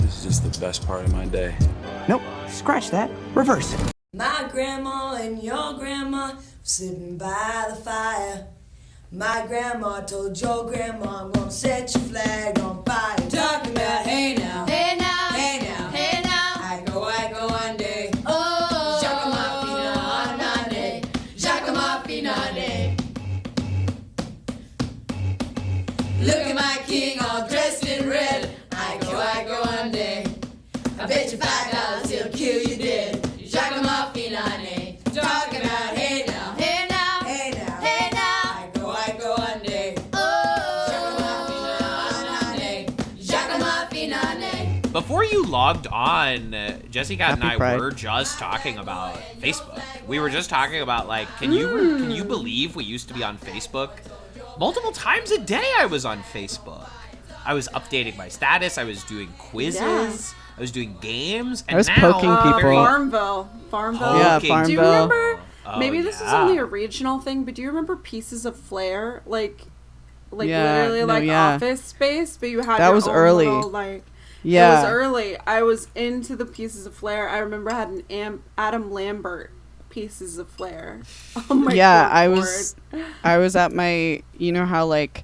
This is just the best part of my day. Nope, scratch that. Reverse it. My grandma and your grandma sitting by the fire. My grandma told your grandma, I'm gonna set your flag on fire. Talking about hey now, Hey now, hey now, hey now. I go one day. Oh, Jacques Finade, Jacques Finade. Look at my king all dressed in red. I go one day. I bet you $5 he'll kill you dead. Jacques Finade. Talking about hey now, hey now, hey now, hey now. I go one day. Before you logged on, Jessi Kat and Happy I Pride. were just talking about Facebook. We were just talking about, like, can you believe we used to be on Facebook? Multiple times a day I was on Facebook. I was updating my status. I was doing quizzes. Yeah. I was doing games. And I was now, poking people. Farmville. Yeah, Poking. Do you Farmville. remember? Oh, Maybe this is yeah. only a regional thing, but do you remember Pieces of Flair? Like Yeah, literally no, like yeah. Office Space, but you had That your was own early. little, like. Yeah. It was early. I was into the Pieces of Flair. I remember I had an Adam Lambert Pieces of Flair on my Yeah, board. I was at my, you know how like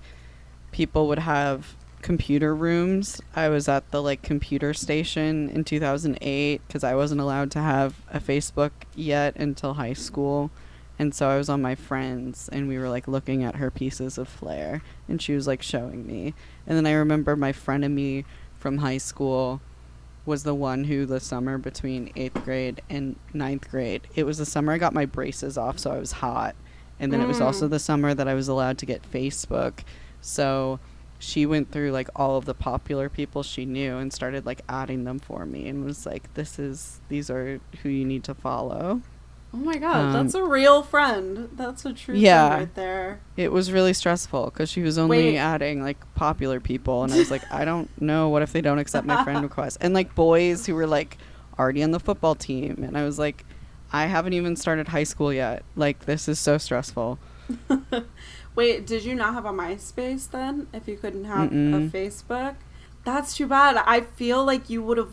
people would have computer rooms. I was at the like computer station in 2008 because I wasn't allowed to have a Facebook yet until high school. And so I was on my friend's and we were like looking at her Pieces of Flair and she was like showing me. And then I remember my friend and me from high school was the one who the summer between 8th grade and 9th grade, it was the summer I got my braces off, so I was hot. And then it was also the summer that I was allowed to get Facebook. So she went through like all of the popular people she knew and started like adding them for me and was like, these are who you need to follow. Oh my god, that's a real friend. That's a true friend right there. It was really stressful because she was only adding like popular people and I was like, I don't know, what if they don't accept my friend request? And like boys who were like already on the football team and I was like, I haven't even started high school yet. Like, this is so stressful. Wait, did you not have a MySpace then? If you couldn't have a Facebook? That's too bad. I feel like you would have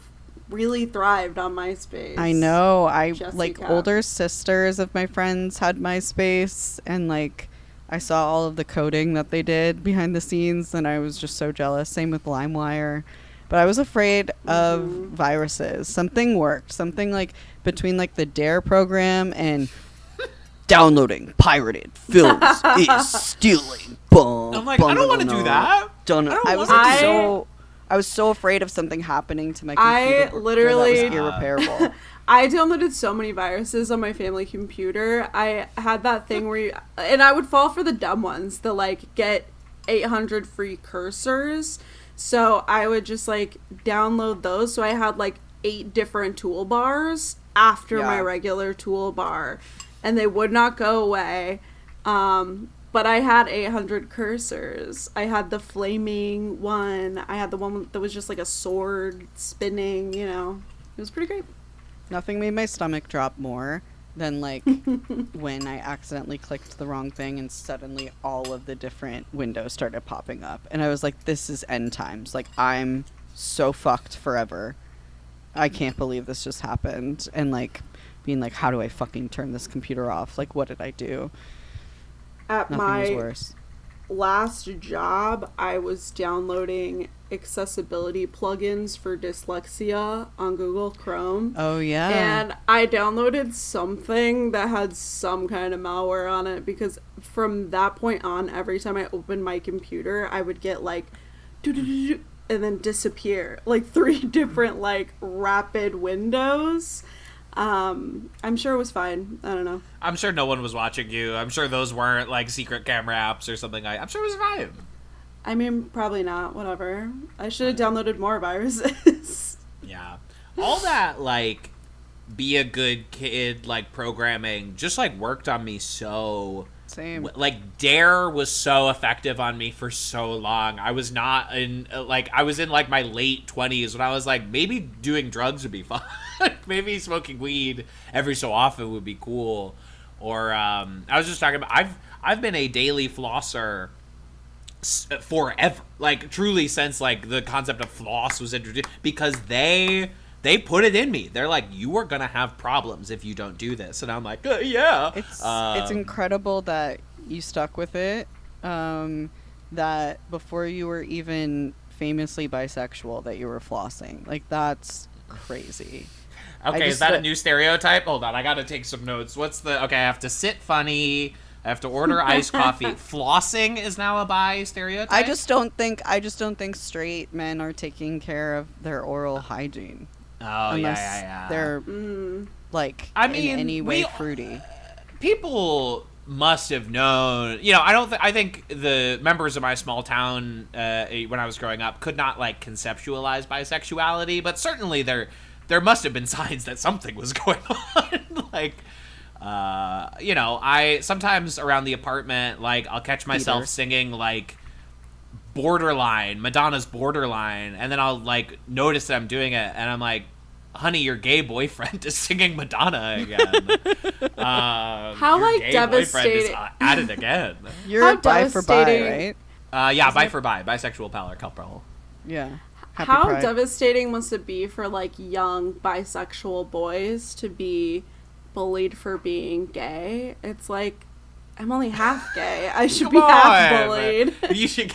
really thrived on MySpace. I know. Jessi like Kat. older sisters of my friends had MySpace and like I saw all of the coding that they did behind the scenes and I was just so jealous. Same with LimeWire. But I was afraid of viruses. Something worked. Something like between like the DARE program and downloading pirated films is stealing. I'm like, I don't want to do that. I was so afraid of something happening to my computer. I literally that was irreparable. I downloaded so many viruses on my family computer. I had that thing where and I would fall for the dumb ones, the like get 800 free cursors. So I would just like download those. So I had like 8 different toolbars after my regular toolbar and they would not go away. But I had 800 cursors. I had the flaming one. I had the one that was just like a sword spinning, you know. It was pretty great. Nothing made my stomach drop more than like when I accidentally clicked the wrong thing and suddenly all of the different windows started popping up. And I was like, this is end times. Like, I'm so fucked forever. I can't believe this just happened. And like being like, how do I fucking turn this computer off? Like, what did I do? At Nothing was my worse. last job, I was downloading accessibility plugins for dyslexia on Google Chrome. Oh, yeah. And I downloaded something that had some kind of malware on it because from that point on, every time I opened my computer, I would get like and then disappear. Like 3 different like rapid windows. I'm sure it was fine. I don't know. I'm sure no one was watching you. I'm sure those weren't like secret camera apps or something. I'm sure it was fine. I mean, probably not. Whatever. I should have downloaded more viruses. Yeah. All that, like, be a good kid, like, programming just, like, worked on me so... Same. Like, DARE was so effective on me for so long. I was not in, like, I was in, like, my late 20s when I was like, maybe doing drugs would be fun. Maybe smoking weed every so often would be cool. Or, I was just talking about, I've been a daily flosser forever, like truly since like the concept of floss was introduced, because they put it in me. They're like, you are gonna have problems if you don't do this, and I'm like, yeah. It's incredible that you stuck with it. That before you were even famously bisexual, that you were flossing. Like, that's crazy. Okay, is that a new stereotype? Hold on, I gotta take some notes. Okay, I have to sit funny. I have to order iced coffee. Flossing is now a bi stereotype? I just don't think straight men are taking care of their oral hygiene. Oh, unless yeah. they're like, I mean, in any way fruity. People must have known, I think the members of my small town when I was growing up could not like conceptualize bisexuality, but certainly there must have been signs that something was going on. Like, I sometimes around the apartment, like, I'll catch myself singing like Borderline, Madonna's Borderline, and then I'll like notice that I'm doing it, and I'm like, honey, your gay boyfriend is singing Madonna again. How your like gay devastating boyfriend is at it again. You're How bi for bi, devastating. right? Yeah, bi for bi, bisexual pal or couple. Yeah. Happy How Pride. devastating must it be for like young bisexual boys to be bullied for being gay? It's like, I'm only half gay. I should Come be half on. bullied. You should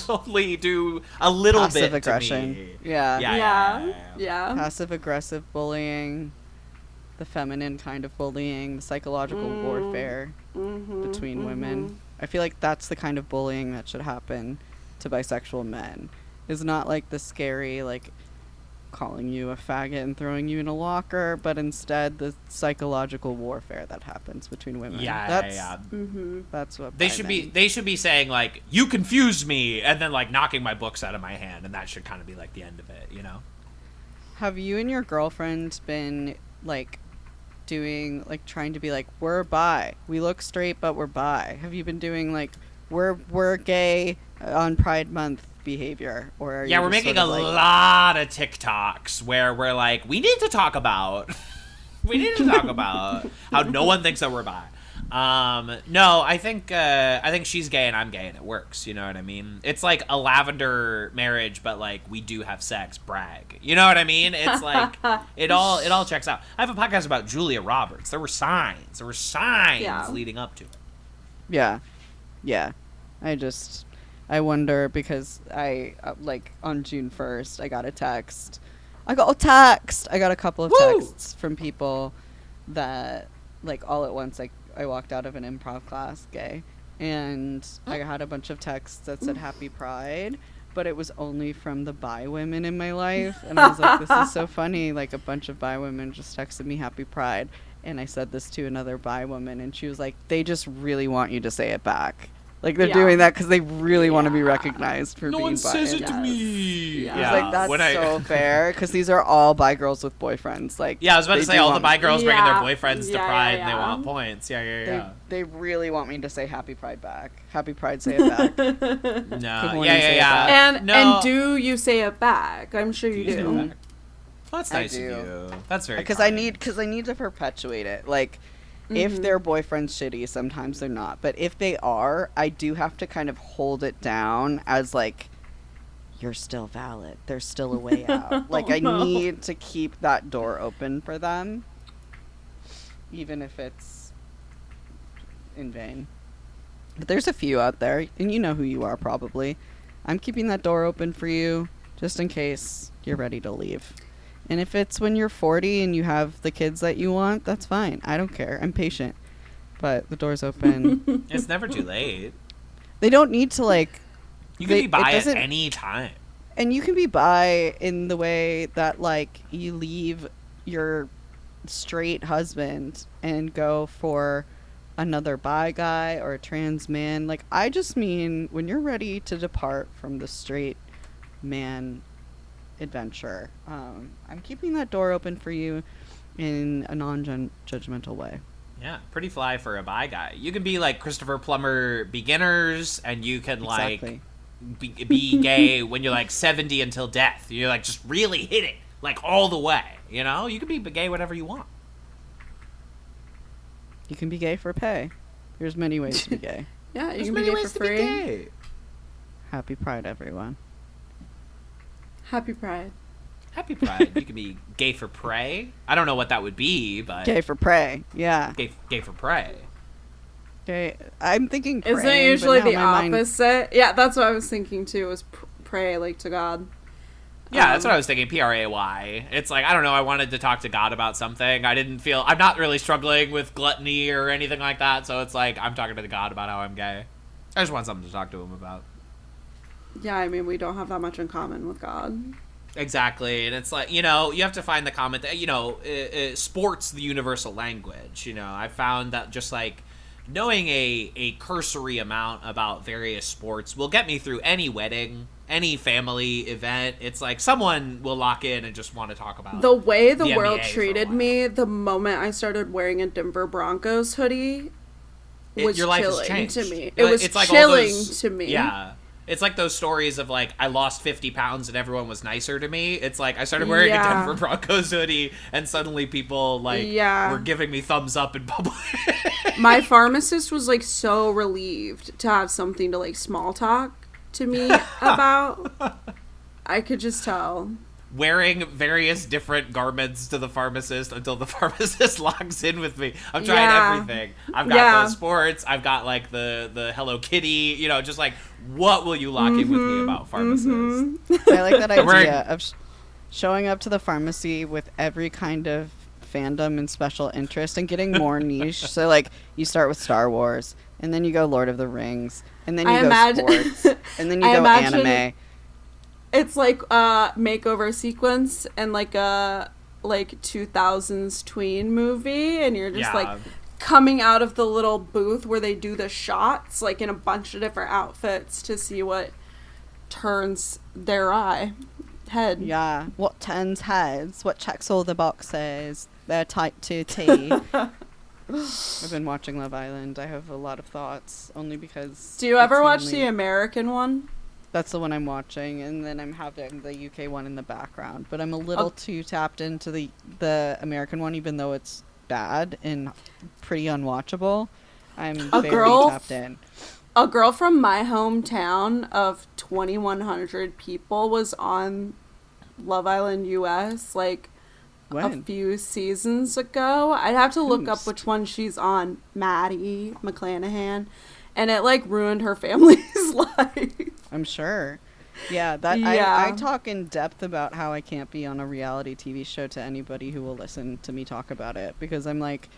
only do a little Passive bit aggression. to me. Yeah. Yeah. Passive aggressive bullying, the feminine kind of bullying, the psychological warfare between women. I feel like that's the kind of bullying that should happen to bisexual men. Is not like the scary, like, calling you a faggot and throwing you in a locker, but instead the psychological warfare that happens between women. That's what They should be saying like, you confused me, and then like knocking my books out of my hand, and that should kind of be like the end of it, Have you and your girlfriend been like doing like trying to be like, we're bi, we look straight but we're bi? Have you been doing like, we're gay on Pride Month behavior, or are you we're just making sort a of, like, lot of TikToks where we're like, we need to talk about how no one thinks that we're bi. No, I think she's gay and I'm gay and it works, you know what I mean? It's like a lavender marriage, but like we do have sex, brag. You know what I mean? It's like it all checks out. I have a podcast about Julia Roberts. There were signs leading up to it. Yeah. I wonder because I like on June 1st I got a text. I got a couple of texts from people that like all at once, like I walked out of an improv class gay, and I had a bunch of texts that said Happy Pride, but it was only from the bi women in my life, and I was like, this is so funny, like a bunch of bi women just texted me Happy Pride, and I said this to another bi woman, and she was like, they just really want you to say it back. Like, they're doing that because they really want to be recognized for being bi. No one says it to me. I was like, that's so fair, because these are all bi girls with boyfriends. Like, I was about to say, all the bi girls bringing their boyfriends to Pride, and they want points. They really want me to say Happy Pride back. Happy Pride, say it back. No, And do you say it back? I'm sure you do. Well, that's nice of you. That's very because I need to perpetuate it. Like, if their boyfriend's shitty, sometimes they're not. But if they are, I do have to kind of hold it down as like, you're still valid. There's still a way out. Like, I need to keep that door open for them, even if it's in vain. But there's a few out there, and you know who you are probably. I'm keeping that door open for you, just in case you're ready to leave. And if it's when you're 40 and you have the kids that you want, that's fine. I don't care. I'm patient. But the door's open. It's never too late. They don't need to, like... You can be bi at any time. And you can be bi in the way that, like, you leave your straight husband and go for another bi guy or a trans man. Like, I just mean when you're ready to depart from the straight man adventure, I'm keeping that door open for you in a non-judgmental way. Yeah, pretty fly for a bi guy. You can be like Christopher Plummer beginners, and you can like be gay when you're like 70 until death. You're like just really hit it like all the way. You know, you can be gay whatever you want. You can be gay for pay. There's many ways to be gay. Yeah, you can be gay for free. Happy Pride, everyone. Happy Pride. Happy Pride. You could be gay for prey. I don't know what that would be, but Gay for prey. Yeah. gay for prey. Okay. I'm thinking praying, Isn't it usually but now the my mind- opposite? Yeah, that's what I was thinking too, was pray like to God. Yeah, that's what I was thinking. P-R-A-Y. It's like, I don't know, I wanted to talk to God about something. I'm not really struggling with gluttony or anything like that, so it's like, I'm talking to God about how I'm gay. I just want something to talk to him about. Yeah, I mean, we don't have that much in common with God. Exactly, and it's like, you have to find the comment that, sports the universal language. I found that just like knowing a cursory amount about various sports will get me through any wedding, any family event. It's like someone will lock in and just want to talk about The way the NBA world for a treated while. me the moment I started wearing a Denver Broncos hoodie was your life has chilling changed. to me. It was It's like all chilling those- to me. Yeah. It's like those stories of like, I lost 50 pounds and everyone was nicer to me. It's like I started wearing a Denver Broncos hoodie and suddenly people were giving me thumbs up in public. My pharmacist was like so relieved to have something to like small talk to me about. I could just tell. Wearing various different garments to the pharmacist until the pharmacist logs in with me. I'm trying everything. I've got the sports. I've got like the Hello Kitty. Just like, what will you lock in with me about pharmacists? I like that idea of showing up to the pharmacy with every kind of fandom and special interest and getting more niche. So like you start with Star Wars and then you go Lord of the Rings and then you go sports and then you go anime. It's like a makeover sequence and like a 2000s tween movie, and you're just like coming out of the little booth where they do the shots like in a bunch of different outfits to see what turns their head. Yeah, what turns heads, what checks all the boxes. They're type 2T. I've been watching Love Island. I have a lot of thoughts only because. Do you ever watch the American one? That's the one I'm watching, and then I'm having the UK one in the background. But I'm a little too tapped into the American one, even though it's bad and pretty unwatchable. I'm very tapped in. A girl from my hometown of 2,100 people was on Love Island US like a few seasons ago. I'd have to look up which one she's on. Maddie McClanahan. And it like ruined her family's life. I'm sure. Yeah, I talk in depth about how I can't be on a reality TV show to anybody who will listen to me talk about it, because I'm like,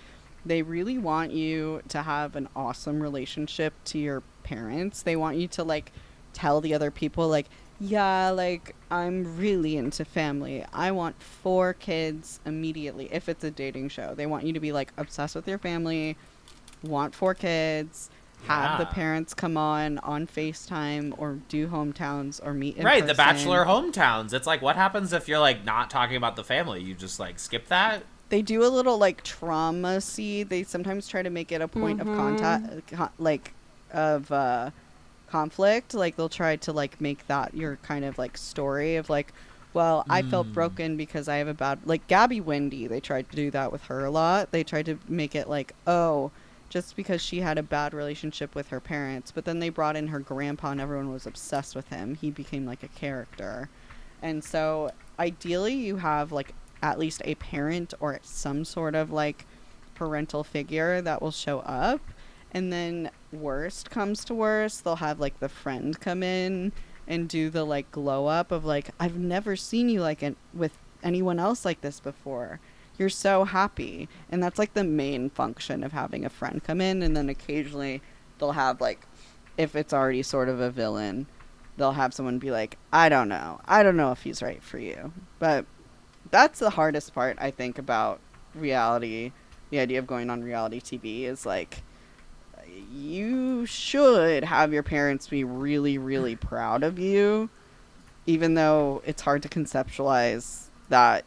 they really want you to have an awesome relationship to your parents. They want you to like tell the other people like, yeah, like I'm really into family. I want 4 kids immediately. If it's a dating show, they want you to be like obsessed with your family, want 4 kids. Have the parents come on FaceTime or do hometowns or meet in person. The Bachelor hometowns. It's like, what happens if you're like not talking about the family? You just like skip that? They do a little like trauma seed. They sometimes try to make it a point of contact, conflict. Like they'll try to like make that your kind of like story of like, well, I felt broken because I have a bad, like Gabby Wendy. They tried to do that with her a lot. They tried to make it like, oh, just because she had a bad relationship with her parents, but then they brought in her grandpa and everyone was obsessed with him. He became like a character. And so ideally you have like at least a parent or some sort of like parental figure that will show up. And then worst comes to worst, they'll have like the friend come in and do the like glow up of like, I've never seen you like with anyone else like this before. You're so happy. And that's like the main function of having a friend come in. And then occasionally they'll have like, if it's already sort of a villain, they'll have someone be like, I don't know if he's right for you. But that's the hardest part, I think, about reality. The idea of going on reality TV is like, you should have your parents be really, really proud of you, even though it's hard to conceptualize that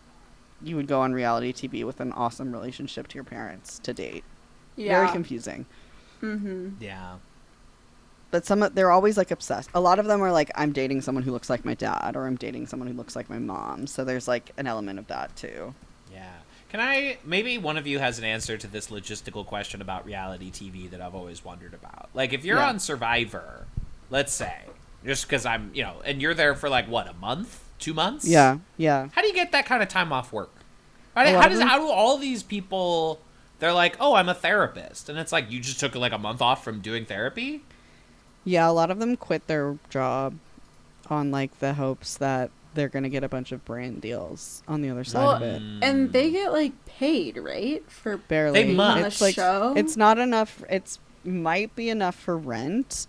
you would go on reality TV with an awesome relationship to your parents to date. Yeah. Very confusing. Mm-hmm. Yeah. But they're always like obsessed. A lot of them are like, I'm dating someone who looks like my dad, or I'm dating someone who looks like my mom. So there's like an element of that too. Yeah. Maybe one of you has an answer to this logistical question about reality TV that I've always wondered about. Like if you're on Survivor, let's say, just because I'm, and you're there for like what, a month, 2 months? Yeah, yeah. How do you get that kind of time off work? lot How of them- do all these people? They're like, oh, I'm a therapist, and it's like you just took like a month off from doing therapy. Yeah, a lot of them quit their job on like the hopes that they're gonna get a bunch of brand deals on the other side Well, of it. and they get like paid, right? For Barely. They must. It's like show? it's not enough. It's might be enough for rent,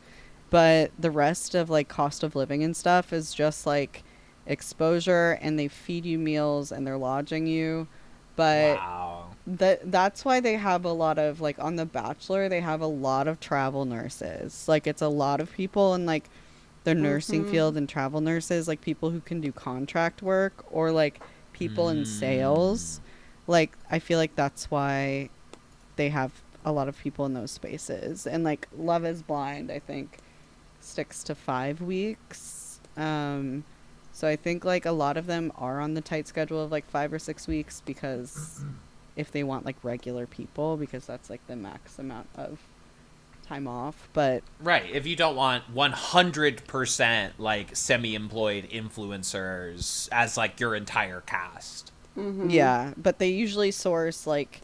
but the rest of like cost of living and stuff is just like exposure, and they feed you meals and they're lodging you. But Wow. that's why they have a lot of like on The Bachelor, they have a lot of travel nurses. Like it's a lot of people in like the nursing field and travel nurses, like people who can do contract work or like people in sales. Like I feel like that's why they have a lot of people in those spaces. And like Love is Blind, I think sticks to 5 weeks. So I think like a lot of them are on the tight schedule of like 5 or 6 weeks because if they want like regular people, because that's like the max amount of time off. But Right. If you don't want 100% like semi-employed influencers as like your entire cast. yeah, but they usually source like,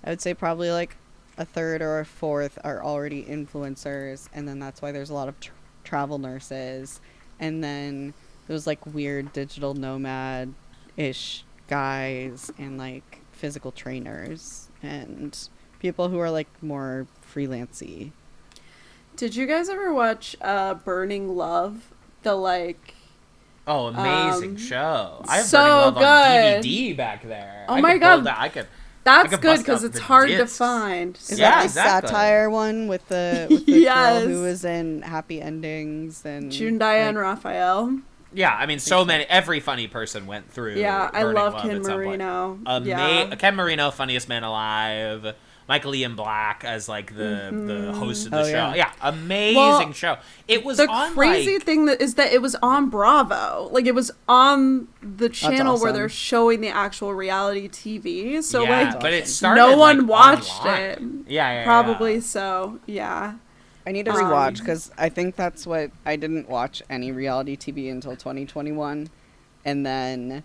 I would say probably like a third or a fourth are already influencers, and then that's why there's a lot of travel nurses, and then those like weird digital nomad-ish guys, and like physical trainers, and people who are like more freelancey. Did you guys ever watch Burning Love? The like Oh, amazing show! I have so Burning Love on good. DVD back there. Oh I my could pull God. that. I could that's could good bust because out it's the hard to discs. find. Is Yeah, that the exactly. satire one with the Yes. girl who was in Happy Endings and June Diane like, Raphael. Yeah, I mean, so many. Every funny person went through. Yeah, I Burning love Love Ken at some point. Marino. Yeah. Ken Marino, funniest man alive. Michael Ian Black as like the host of the Oh, show. yeah. Yeah, amazing Well, show. It was The on crazy like, thing is that it was on Bravo. Like it was on the channel where awesome. they're showing the actual reality TV. So yeah, like but it started. no one like, watched online. it. Yeah, Probably so. Yeah. I need to rewatch because I think that's what I didn't watch any reality TV until 2021, and then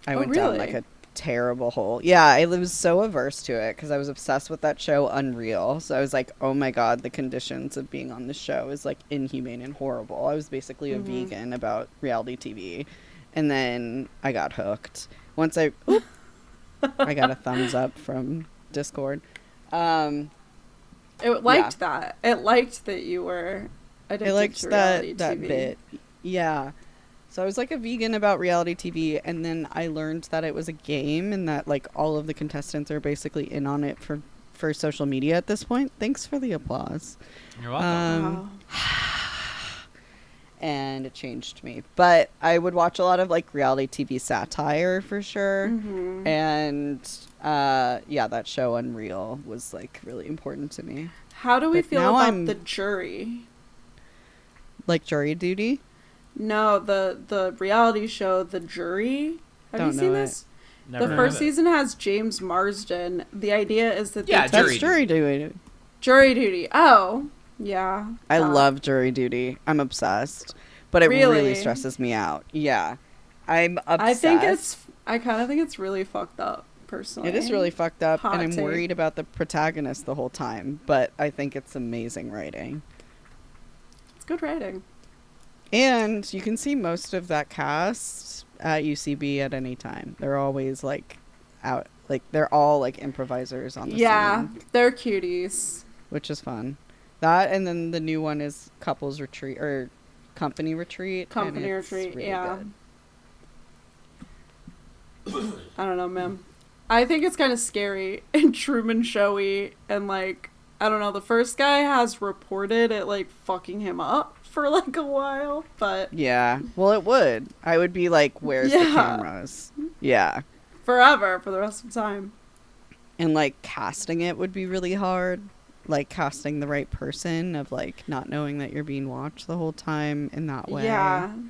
I went down really? like a terrible hole. Yeah, I was so averse to it because I was obsessed with that show Unreal. So I was like, oh my god, the conditions of being on this show is like inhumane and horrible. I was basically a vegan about reality TV, and then I got hooked. Once I got a thumbs up from Discord. It liked that. It liked that you were addicted I liked to reality that TV. bit. Yeah. So I was like a vegan about reality TV, and then I learned that it was a game and that like all of the contestants are basically in on it for social media at this point. Thanks for the applause. You're welcome. Wow. And it changed me. But I would watch a lot of like reality TV satire for sure. And yeah, that show Unreal was like really important to me. How do we But feel now about I'm- the jury? Like jury duty. No, the reality show The Jury. Have Don't you seen know it. this? Never The heard first of it. season has James Marsden. The idea is that Yeah, they That's jury duty. jury duty. Oh, yeah. I that. love jury duty. I'm obsessed. But it really Really? stresses me out. Yeah. I'm obsessed. I kind of think it's really fucked up, personally. It is really fucked up, Hot and I'm take. worried about the protagonist the whole time, but I think it's amazing writing. It's good writing. And you can see most of that cast at UCB at any time. They're always like out, like they're all like improvisers on the Yeah, scene, they're cuties. which is fun. That, and then the new one is couples retreat or company retreat. and Company it's retreat, really yeah. good. I don't know, man. I think it's kind of scary and Truman Showy, and like, I don't know, the first guy has reported it like fucking him up for like a while, but Yeah. Well, it would. I would be like, where's the Yeah. cameras? Yeah. forever, for the rest of the time. And like casting it would be really hard. Like casting the right person of like not knowing that you're being watched the whole time in that way. Yeah. front of that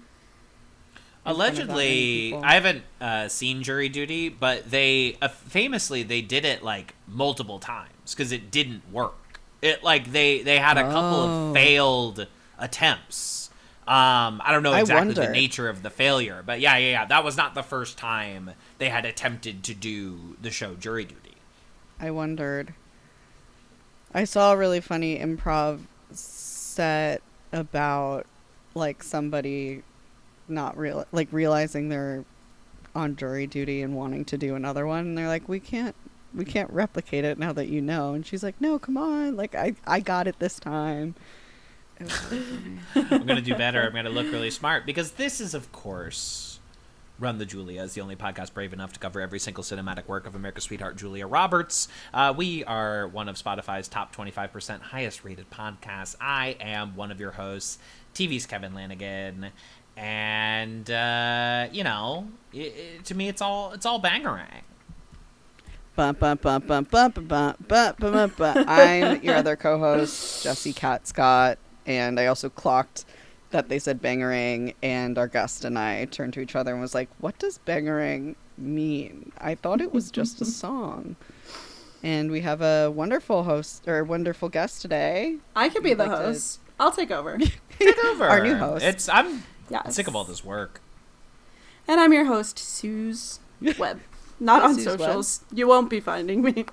many Allegedly, people. I haven't seen Jury Duty, but they famously they did it like multiple times because it didn't work. It like they had a couple Oh. of failed attempts I don't know exactly the wonder. nature of the failure, but yeah. That was not the first time they had attempted to do the show Jury Duty. I wondered. I saw a really funny improv set about like somebody not realizing they're on jury duty and wanting to do another one, and they're like, we can't replicate it now that you know. And she's like, no, come on, like I got it this time. It was really funny. I'm gonna do better. I'm gonna look really smart, because this is, of course, Run the Julias, the only podcast brave enough to cover every single cinematic work of America's sweetheart Julia Roberts. We are one of Spotify's top 25% highest rated podcasts. I am one of your hosts, TV's Kevin Lanigan, and to me, it's all bangerang. I'm your other co-host, Jessi Kat Scott, and I also clocked that they said bangerang, and our guest and I turned to each other and was like, what does bangerang mean? I thought it was just a song. And we have a wonderful wonderful guest today. I could be the host. I'll take over. Take over. Our new host. I'm Yes. sick of all this work. And I'm your host, Suze Webb. Not on Suze socials. You won't be finding me.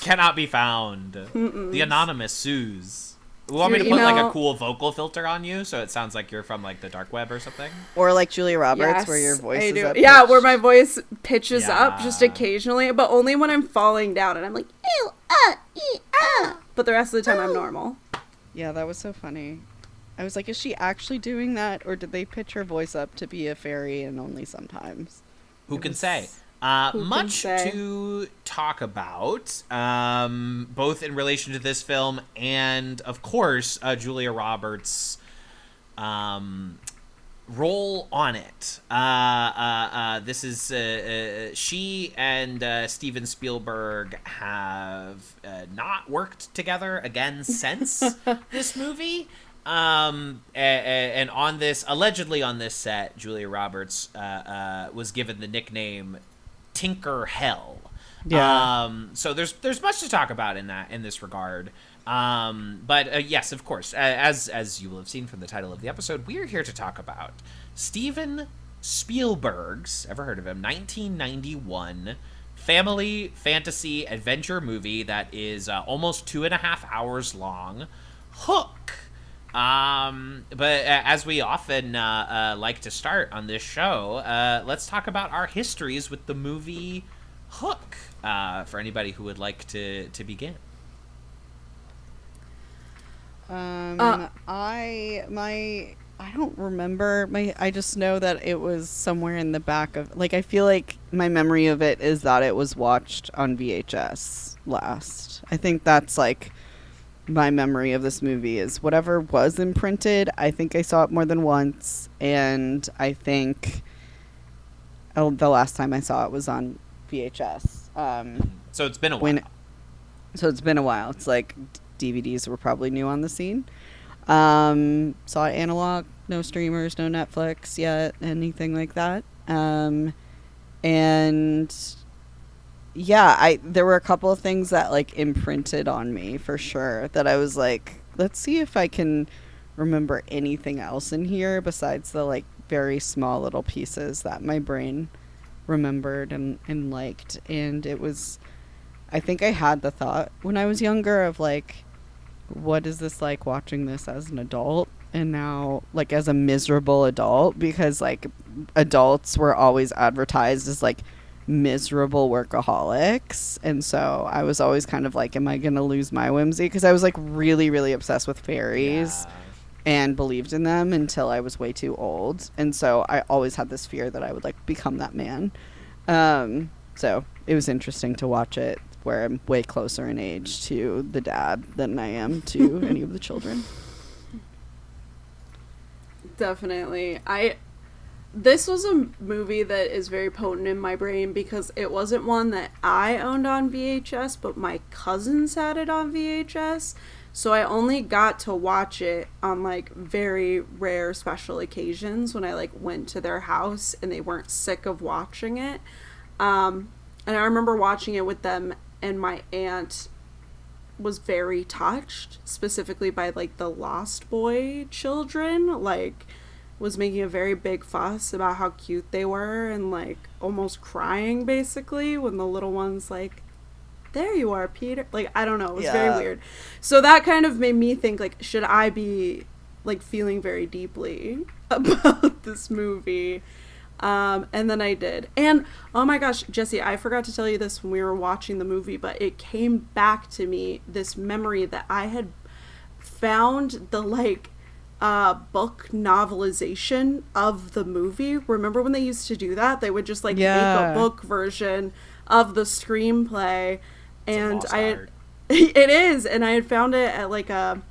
Cannot be found. The anonymous Suze. You want me to Your put like email- a cool vocal filter on you so it sounds like you're from like the dark web or something? Or like Julia Roberts, Yes, where your voice I is do. up Yeah, pitched. where my voice pitches up just Yeah. occasionally, but only when I'm falling down and I'm like, ew, but the rest of the time I'm normal. Yeah, that was so funny. I was like, is she actually doing that, or did they pitch her voice up to be a fairy and only sometimes? Who It can was- say? Who Much can say? to talk about, both in relation to this film and, of course, Julia Roberts' role on it. This is she and Steven Spielberg have not worked together again since this movie. And on this, allegedly on this set, Julia Roberts was given the nickname Tinker Hell. Yeah. So there's much to talk about in this regard. But yes, of course, as you will have seen from the title of the episode, we are here to talk about Steven Spielberg's, ever heard of him, 1991 family fantasy adventure movie that is almost 2.5 hours long, Hook. But as we often like to start on this show, let's talk about our histories with the movie Hook, for anybody who would like to begin. I don't remember I just know that it was somewhere in the back of, like, I feel like my memory of it is that it was watched on VHS last. I think that's like my memory of this movie is whatever was imprinted. I think I saw it more than once, and I think the last time I saw it was on VHS. So it's been a while. So it's been a while. It's like DVDs were probably new on the scene. Saw it analog, no streamers, no Netflix yet, anything like that. And yeah, there were a couple of things that like imprinted on me for sure, that I was like, let's see if I can remember anything else in here besides the like very small little pieces that my brain remembered and liked. And it was, I think I had the thought when I was younger of like, what is this like watching this as an adult, and now like as a miserable adult, because like adults were always advertised as like miserable workaholics, and so I was always kind of like, am I gonna lose my whimsy, because I was like really really obsessed with fairies and believed in them until I was way too old, and so I always had this fear that I would like become that man. So it was interesting to watch it where I'm way closer in age to the dad than I am to any of the children. Definitely. This was a movie that is very potent in my brain because it wasn't one that I owned on VHS, but my cousins had it on VHS. So I only got to watch it on like very rare special occasions when I like went to their house and they weren't sick of watching it. And I remember watching it with them, and my aunt was very touched, specifically by like the Lost Boy children. Like was making a very big fuss about how cute they were and like almost crying basically when the little one's like, there you are, Peter. Like, I don't know, it was very weird. So that kind of made me think, like, should I be like feeling very deeply about this movie? And then I did. And oh my gosh, Jessi, I forgot to tell you this when we were watching the movie, but it came back to me, this memory that I had found the like book novelization of the movie. Remember when they used to do that? They would just like make a book version of the screenplay, and it is, and I had found it at like a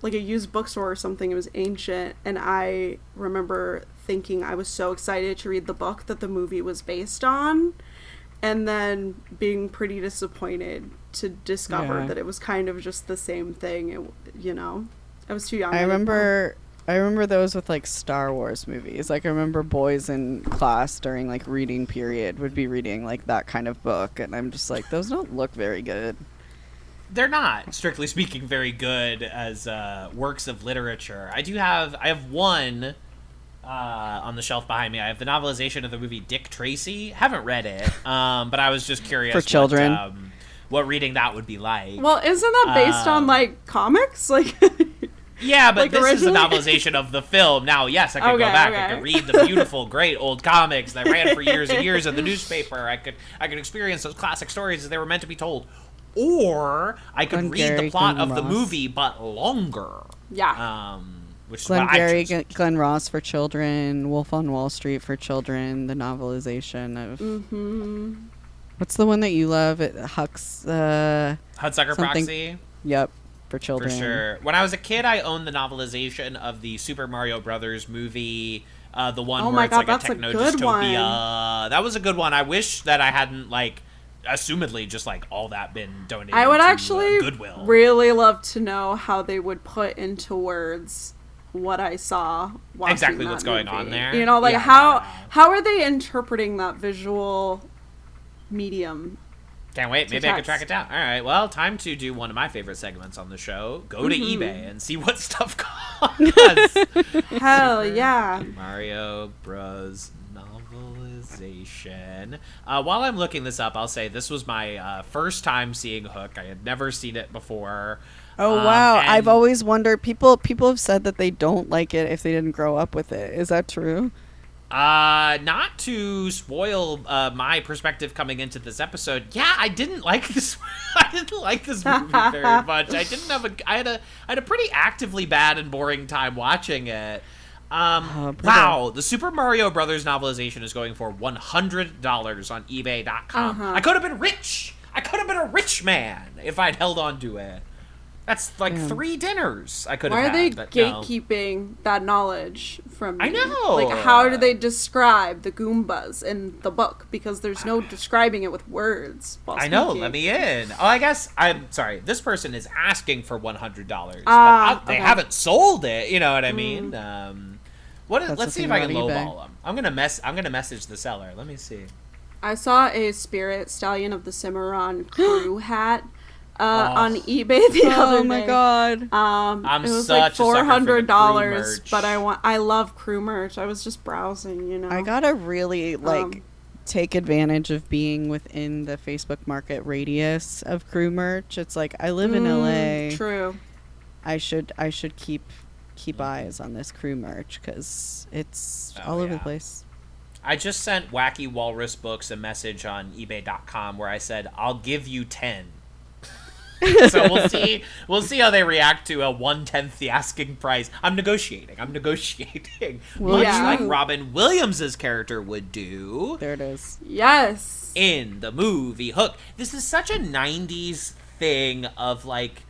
used bookstore or something. It was ancient, and I remember thinking I was so excited to read the book that the movie was based on, and then being pretty disappointed to discover that it was kind of just the same thing. I was too young. I remember those with like Star Wars movies. Like I remember boys in class during like reading period would be reading like that kind of book, and I'm just like, those don't look very good. They're not, strictly speaking, very good as works of literature. I have one on the shelf behind me. I have the novelization of the movie Dick Tracy. Haven't read it, but I was just curious for children. What reading that would be like. Well, isn't that based on like comics? Like, yeah, but like this originally? is a novelization of the film. Now, yes, I could go back. I could read the beautiful, great old comics that ran for years and years in the newspaper. I could experience those classic stories as they were meant to be told. Or I could read the plot of the movie, but longer. Yeah. Which is Glengarry Glen Ross for children, Wolf on Wall Street for children, the novelization of... Mm-hmm. What's the one that you love? Hudsucker Proxy? Yep, for children. For sure. When I was a kid, I owned the novelization of the Super Mario Brothers movie, the one where it's like a techno dystopia. That was a good one. I wish that I hadn't, like, assumedly just like all that been donated I would to actually Goodwill. Really love to know how they would put into words what I saw watching exactly that what's going movie. on there. You know, like how are they interpreting that visual medium? Can't wait. Maybe I could track it down. All right. Well, time to do one of my favorite segments on the show. Go to eBay and see what stuff costs. Hell yeah. Mario Bros. Novelization. While I'm looking this up, I'll say this was my first time seeing Hook. I had never seen it before. Oh, wow. I've always wondered, people have said that they don't like it if they didn't grow up with it. Is that true? Not to spoil my perspective coming into this episode. Yeah, I didn't like this. I didn't like this movie very much. I had a pretty actively bad and boring time watching it. Wow, the Super Mario Brothers novelization is going for $100 on eBay.com. I could have been rich. I could have been a rich man if I'd held on to it. That's like 3 dinners I could have had. Why are they gatekeeping that knowledge from me? I know. Like, how do they describe the Goombas in the book? Because there's no describing it with words. I know. Let me in. Oh, I guess I'm sorry. This person is asking for $100, but they haven't sold it. You know what I mean? Let's see if I can lowball them. I'm gonna message the seller. Let me see. I saw a Spirit Stallion of the Cimarron crew hat on eBay the other day. Oh my god! It was such like $400, but I love crew merch. I was just browsing, you know. I gotta really take advantage of being within the Facebook Market radius of crew merch. It's like I live in LA. True. I should keep eyes on this crew merch because it's all over the place. I just sent Wacky Walrus Books a message on eBay.com where I said, I'll give you 10. So we'll see how they react to a 1/10 the asking price. I'm negotiating. Much like Robin Williams' character would do. There it is. Yes. In the movie Hook. This is such a 90s thing of like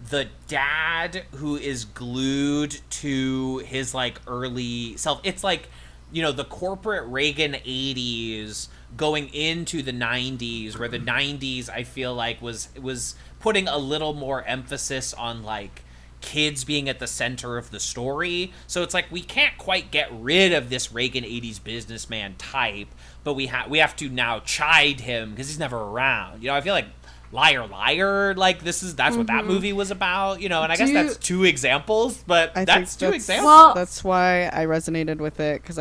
the dad who is glued to his like early self. It's like, you know, the corporate Reagan 80s going into the 90s, where the 90s I feel like was putting a little more emphasis on like kids being at the center of the story. So it's like we can't quite get rid of this Reagan 80s businessman type, but we have to now chide him because he's never around. You know, I feel like Liar Liar, like that's what that movie was about, you know, and I guess that's two examples, but that's two examples. Well, That's why I resonated with it, because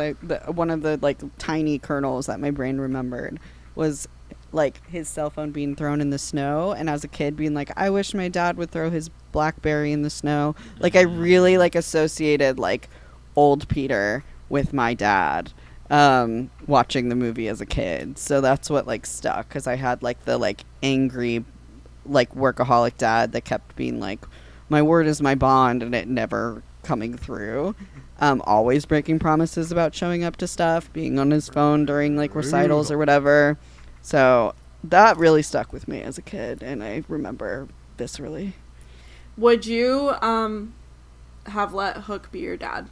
one of the like tiny kernels that my brain remembered was like his cell phone being thrown in the snow, and as a kid being like, I wish my dad would throw his BlackBerry in the snow. Like I really like associated like old Peter with my dad watching the movie as a kid, so that's what like stuck, because I had like the like angry like workaholic dad that kept being like, my word is my bond, and it never coming through, always breaking promises about showing up to stuff, being on his phone during like recitals or whatever. So that really stuck with me as a kid, and I remember viscerally. Would you have let Hook be your dad?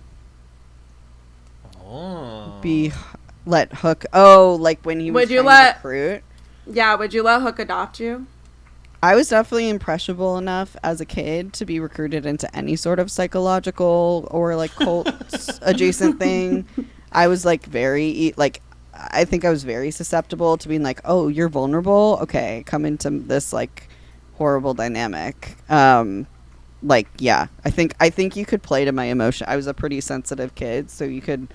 Let Hook, like when he was trying to recruit? Yeah, would you let Hook adopt you? I was definitely impressionable enough as a kid to be recruited into any sort of psychological or like cult adjacent thing. I was like I think I was very susceptible to being like, oh, you're vulnerable? Okay, come into this like horrible dynamic. Like, yeah, I think you could play to my emotion. I was a pretty sensitive kid, so you could,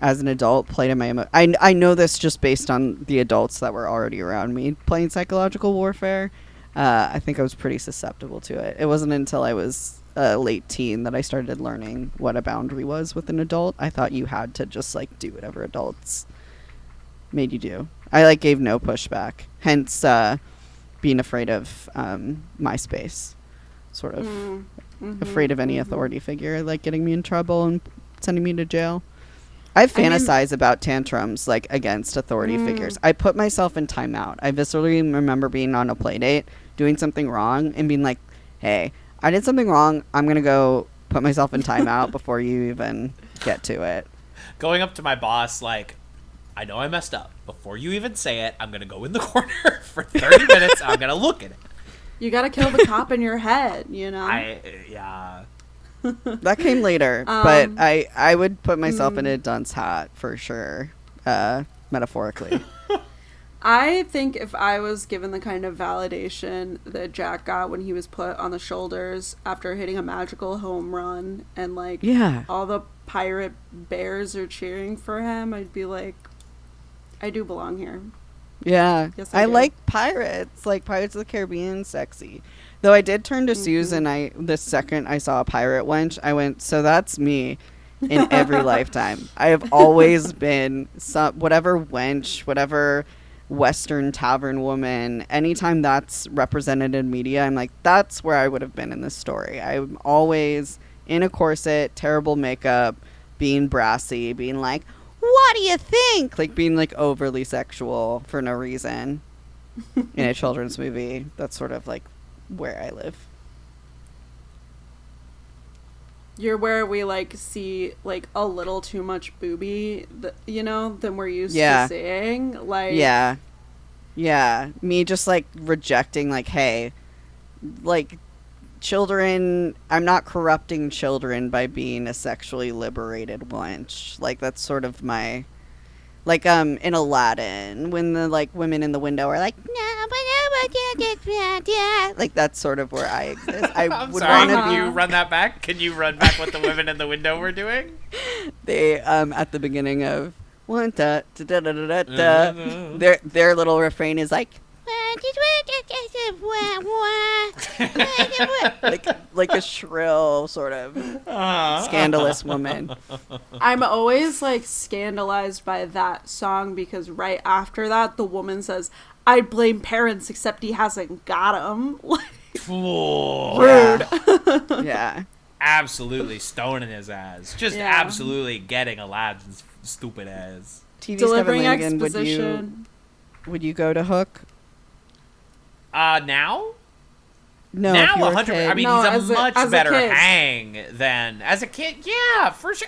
as an adult, play to my emotion. I know this just based on the adults that were already around me playing psychological warfare. I think I was pretty susceptible to it. It wasn't until I was a late teen that I started learning what a boundary was with an adult. I thought you had to just like do whatever adults made you do. I like gave no pushback. Hence, being afraid of MySpace. Sort of afraid of any authority figure like getting me in trouble and sending me to jail. I fantasize about tantrums like against authority figures. I put myself in timeout. I viscerally remember being on a play date, doing something wrong, and being like, hey, I did something wrong. I'm going to go put myself in timeout before you even get to it. Going up to my boss like, I know I messed up. Before you even say it, I'm going to go in the corner for 30 minutes. I'm going to look at it. You gotta kill the cop in your head, you know? Yeah. That came later, but I would put myself in a dunce hat for sure, metaphorically. I think if I was given the kind of validation that Jack got when he was put on the shoulders after hitting a magical home run, and like all the pirate bears are cheering for him, I'd be like, I do belong here. Yeah, yes, I like pirates, like Pirates of the Caribbean, sexy. Though I did turn to Suze, and the second I saw a pirate wench, I went, so that's me in every lifetime. I have always been whatever wench, whatever Western tavern woman. Anytime that's represented in media, I'm like, that's where I would have been in this story. I'm always in a corset, terrible makeup, being brassy, being like, what do you think? Like being like overly sexual for no reason in a children's movie. That's sort of like where I live. You're where we like see like a little too much booby, you know, than we're used to seeing. Like yeah, me just like rejecting like, hey, like children, I'm not corrupting children by being a sexually liberated wench. Like that's sort of my, like in Aladdin when the like women in the window are like, no, like that's sort of where I exist. I'm sorry, can you run that back? Can you run back what the women in the window were doing? They at the beginning of one their little refrain is like like a shrill sort of scandalous woman. I'm always like scandalized by that song because right after that the woman says, I blame parents except he hasn't got them. Rude. Yeah. Absolutely stoning his ass. Just absolutely getting Aladdin's stupid ass. TV's delivering Kevin Lanigan, exposition. Would you go to Hook? Now? No, now 100. I mean, no, he's a much better kid. hang than as a kid. Yeah, for sure.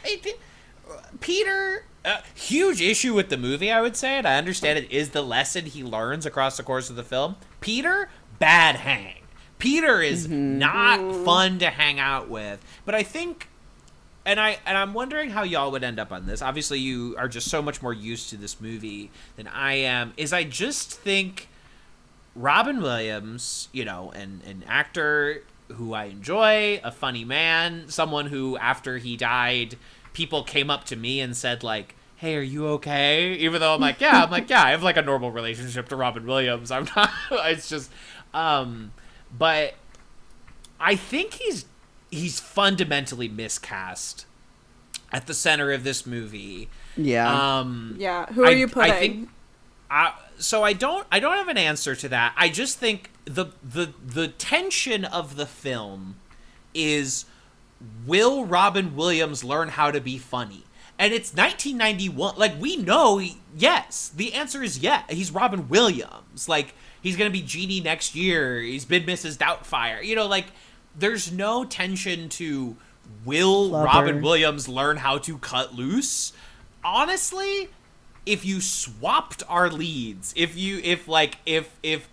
Peter, huge issue with the movie, I would say, and I understand it is the lesson he learns across the course of the film. Peter, bad hang. Peter is not fun to hang out with. But I think, and I'm wondering how y'all would end up on this. Obviously, you are just so much more used to this movie than I am. I just think Robin Williams, you know, an actor who I enjoy, a funny man, someone who, after he died, people came up to me and said, like, hey, are you okay? Even though I'm like, yeah, I have, like, a normal relationship to Robin Williams. I'm not, it's just, but I think he's fundamentally miscast at the center of this movie. Yeah. Yeah. Who are you putting? I think, so I don't have an answer to that. I just think the tension of the film is, will Robin Williams learn how to be funny? And it's 1991. Like, we know, yes. The answer is yes. He's Robin Williams. Like, he's going to be Genie next year. He's been Mrs. Doubtfire. You know, like, there's no tension to, will Flubber. Robin Williams learn how to cut loose? Honestly, if you swapped our leads, if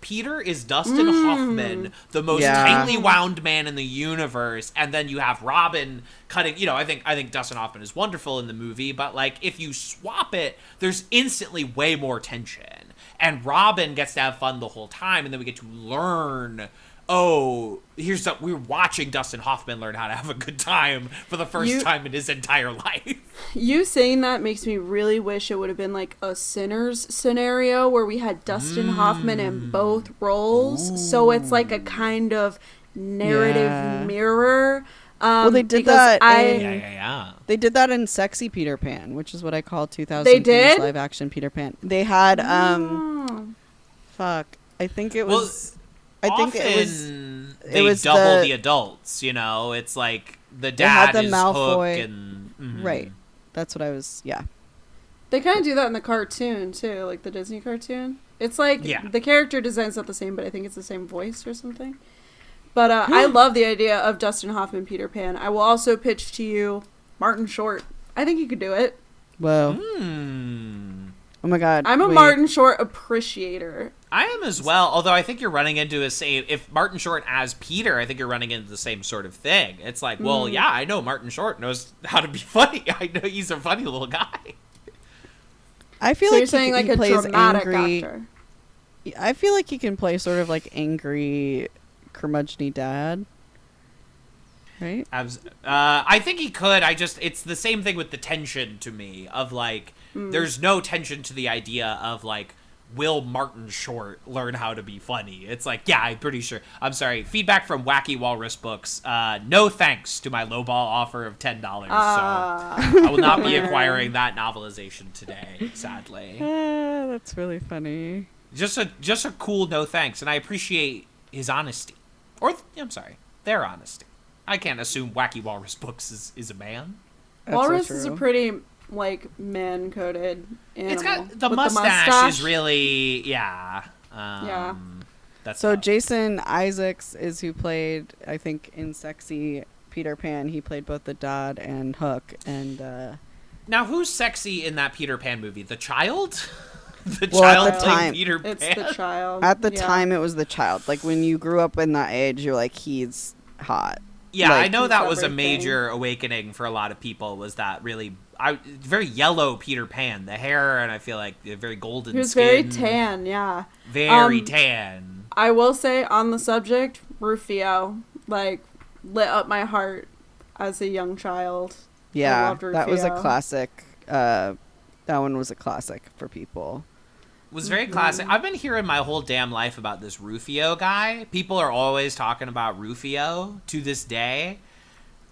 Peter is Dustin Hoffman, the most tightly wound man in the universe, and then you have Robin cutting, you know, I think Dustin Hoffman is wonderful in the movie, but like if you swap it, there's instantly way more tension, and Robin gets to have fun the whole time, and then we get to learn. Oh, we're watching Dustin Hoffman learn how to have a good time for the first time in his entire life. You saying that makes me really wish it would have been like a Sinners scenario where we had Dustin Hoffman in both roles. Ooh. So it's like a kind of narrative mirror. Well, they did that. They did that in Sexy Peter Pan, which is what I call 2000's live action Peter Pan. They had I think it was. I think it was double the adults, you know. It's like the dad is Malfoy. Hook and right. That's what I was. Yeah. They kind of do that in the cartoon too, like the Disney cartoon. It's like the character design's not the same, but I think it's the same voice or something. But I love the idea of Dustin Hoffman Peter Pan. I will also pitch to you Martin Short. I think you could do it. Whoa. Oh my God. I'm a Martin Short appreciator. I am as well, although I think you're running into if Martin Short as Peter, I think you're running into the same sort of thing. It's like, well, yeah, I know Martin Short knows how to be funny. I know he's a funny little guy. I feel you're saying like a dramatic actor. I feel like he can play sort of like angry, curmudgeony dad. Right? I think he could. It's the same thing with the tension to me of like, there's no tension to the idea of like, will Martin Short learn how to be funny? It's like, yeah, I'm pretty sure. I'm sorry. Feedback from Wacky Walrus Books. No thanks to my lowball offer of $10. So I will not be acquiring that novelization today, sadly. That's really funny. Just a cool no thanks, and I appreciate his honesty. Or, I'm sorry, their honesty. I can't assume Wacky Walrus Books is a man. Walrus is a pretty, like, man-coded animal. It's got the mustache is really, That's so tough. Jason Isaacs is who played, I think, in Sexy Peter Pan. He played both the dad and Hook. And now, who's sexy in that Peter Pan movie? The child? Child playing Peter Pan? It's the child. At the time, it was the child. Like, when you grew up in that age, you're like, he's hot. Yeah, like, I know that was a major awakening for a lot of people, was that really very yellow Peter Pan. The hair, and I feel like very golden skin. He was very tan, yeah. Very tan. I will say, on the subject, Rufio, like, lit up my heart as a young child. Yeah, I loved Rufio. That was a classic. That one was a classic for people. Was very classic. I've been hearing my whole damn life about this Rufio guy. People are always talking about Rufio to this day.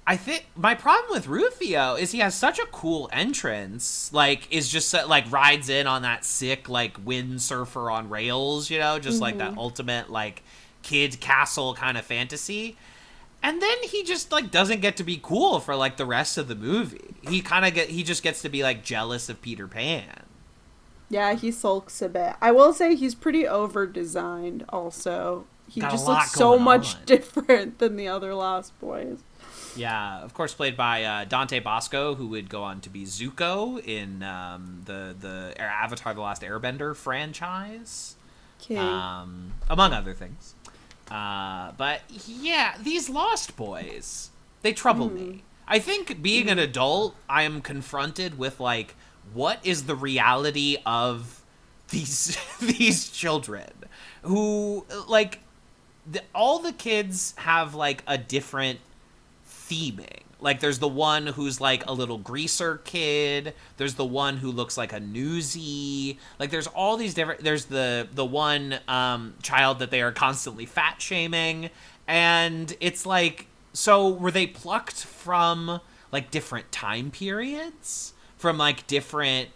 I think my problem with Rufio is he has such a cool entrance. Like, is just like rides in on that sick like windsurfer on rails, you know, just like that ultimate like kid castle kind of fantasy. And then he just like doesn't get to be cool for like the rest of the movie. He just gets to be like jealous of Peter Pan. Yeah, he sulks a bit. I will say he's pretty over-designed also. He just looks so much different than the other Lost Boys. Yeah, of course played by Dante Bosco, who would go on to be Zuko in the Avatar The Last Airbender franchise. Okay. Among other things. But yeah, these Lost Boys, they trouble me. I think being an adult, I am confronted with like, what is the reality of these children? who, like, all the kids have, like, a different theming. Like, there's the one who's, like, a little greaser kid. There's the one who looks like a newsie. Like, there's all these different... There's the one child that they are constantly fat-shaming. And it's like... So, were they plucked from, like, different time periods? From, like, different,